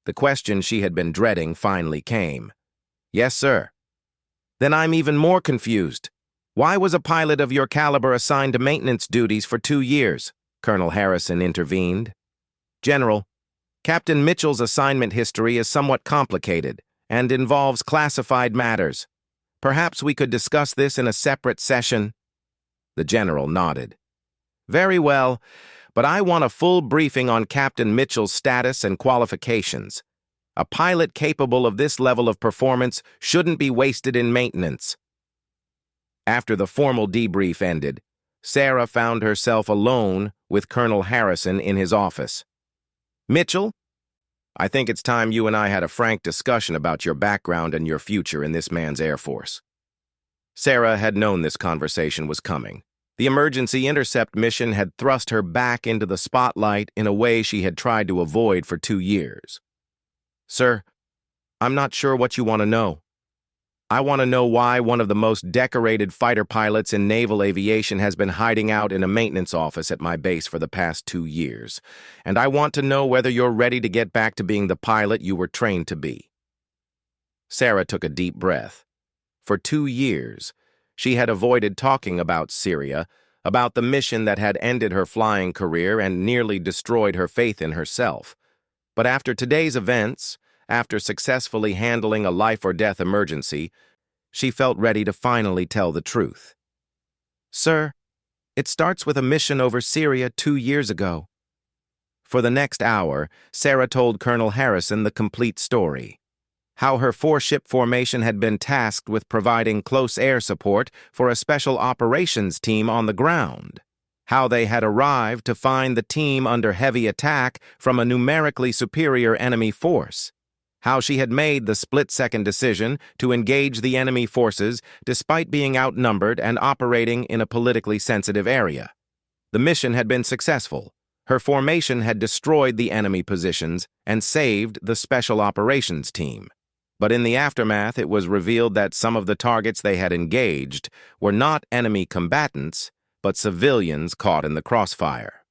The question she had been dreading finally came. Yes, sir. Then I'm even more confused. Why was a pilot of your caliber assigned to maintenance duties for 2 years? Colonel Harrison intervened. General, Captain Mitchell's assignment history is somewhat complicated and involves classified matters. Perhaps we could discuss this in a separate session. The general nodded. Very well, but I want a full briefing on Captain Mitchell's status and qualifications. A pilot capable of this level of performance shouldn't be wasted in maintenance. After the formal debrief ended, Sarah found herself alone with Colonel Harrison in his office. Mitchell, I think it's time you and I had a frank discussion about your background and your future in this man's Air Force. Sarah had known this conversation was coming. The emergency intercept mission had thrust her back into the spotlight in a way she had tried to avoid for 2 years. Sir, I'm not sure what you want to know. I want to know why one of the most decorated fighter pilots in naval aviation has been hiding out in a maintenance office at my base for the past 2 years. And I want to know whether you're ready to get back to being the pilot you were trained to be. Sarah took a deep breath. For 2 years, she had avoided talking about Syria, about the mission that had ended her flying career and nearly destroyed her faith in herself. But after today's events, after successfully handling a life-or-death emergency, she felt ready to finally tell the truth. Sir, it starts with a mission over Syria 2 years ago. For the next hour, Sarah told Colonel Harrison the complete story. How her 4-ship formation had been tasked with providing close air support for a special operations team on the ground. How they had arrived to find the team under heavy attack from a numerically superior enemy force. How she had made the split-second decision to engage the enemy forces despite being outnumbered and operating in a politically sensitive area. The mission had been successful. Her formation had destroyed the enemy positions and saved the special operations team. But in the aftermath, it was revealed that some of the targets they had engaged were not enemy combatants, but civilians caught in the crossfire.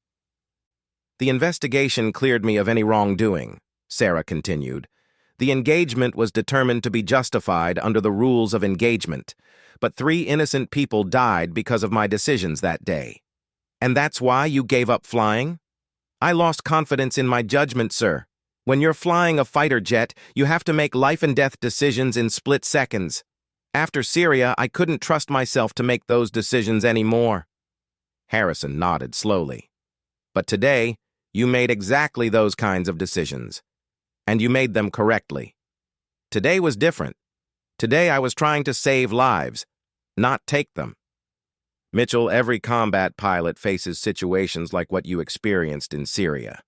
The investigation cleared me of any wrongdoing, Sarah continued. The engagement was determined to be justified under the rules of engagement, but 3 innocent people died because of my decisions that day. And that's why you gave up flying? I lost confidence in my judgment, sir. When you're flying a fighter jet, you have to make life-and-death decisions in split seconds. After Syria, I couldn't trust myself to make those decisions anymore. Harrison nodded slowly. But today, you made exactly those kinds of decisions. And you made them correctly. Today was different. Today I was trying to save lives, not take them. Mitchell, every combat pilot faces situations like what you experienced in Syria.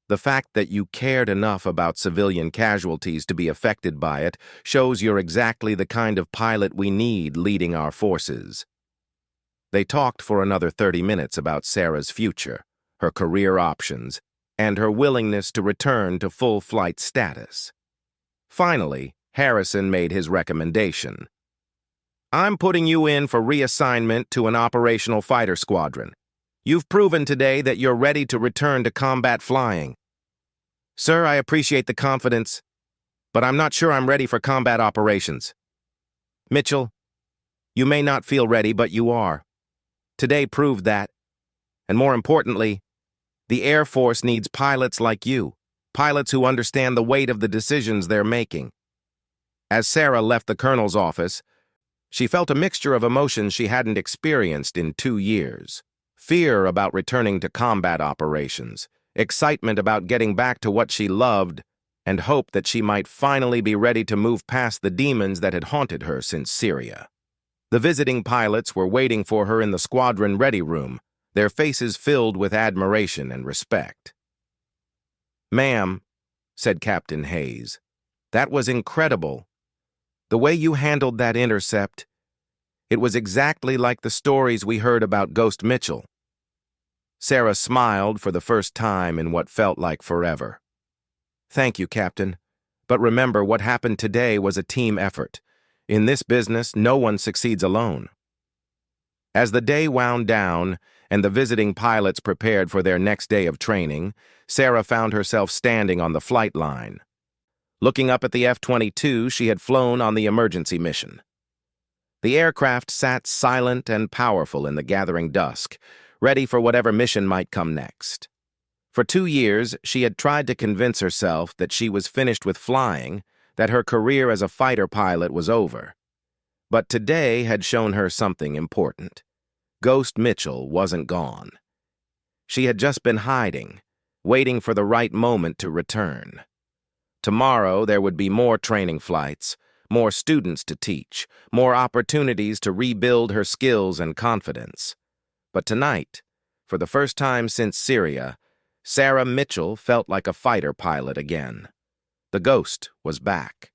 The fact that you cared enough about civilian casualties to be affected by it shows you're exactly the kind of pilot we need leading our forces. They talked for another 30 minutes about Sarah's future, her career options, and her willingness to return to full flight status. Finally, Harrison made his recommendation. I'm putting you in for reassignment to an operational fighter squadron. You've proven today that you're ready to return to combat flying. Sir, I appreciate the confidence, but I'm not sure I'm ready for combat operations. Mitchell, you may not feel ready, but you are. Today proved that. And more importantly, the Air Force needs pilots like you, pilots who understand the weight of the decisions they're making. As Sarah left the colonel's office, She felt a mixture of emotions she hadn't experienced in 2 years. Fear about returning to combat operations, excitement about getting back to what she loved, and hope that she might finally be ready to move past the demons that had haunted her since Syria. The visiting pilots were waiting for her in the squadron ready room, their faces filled with admiration and respect. "Ma'am," said Captain Hayes, "that was incredible. The way you handled that intercept, it was exactly like the stories we heard about Ghost Mitchell." Sarah smiled for the first time in what felt like forever. "Thank you, Captain. But remember, what happened today was a team effort. In this business, no one succeeds alone." As the day wound down and the visiting pilots prepared for their next day of training, Sarah found herself standing on the flight line. Looking up at the F-22 she had flown on the emergency mission. The aircraft sat silent and powerful in the gathering dusk, ready for whatever mission might come next. For 2 years, she had tried to convince herself that she was finished with flying, that her career as a fighter pilot was over. But today had shown her something important. Ghost Mitchell wasn't gone. She had just been hiding, waiting for the right moment to return. Tomorrow there would be more training flights, more students to teach, more opportunities to rebuild her skills and confidence. But tonight, for the first time since Syria, Sarah Mitchell felt like a fighter pilot again. The ghost was back.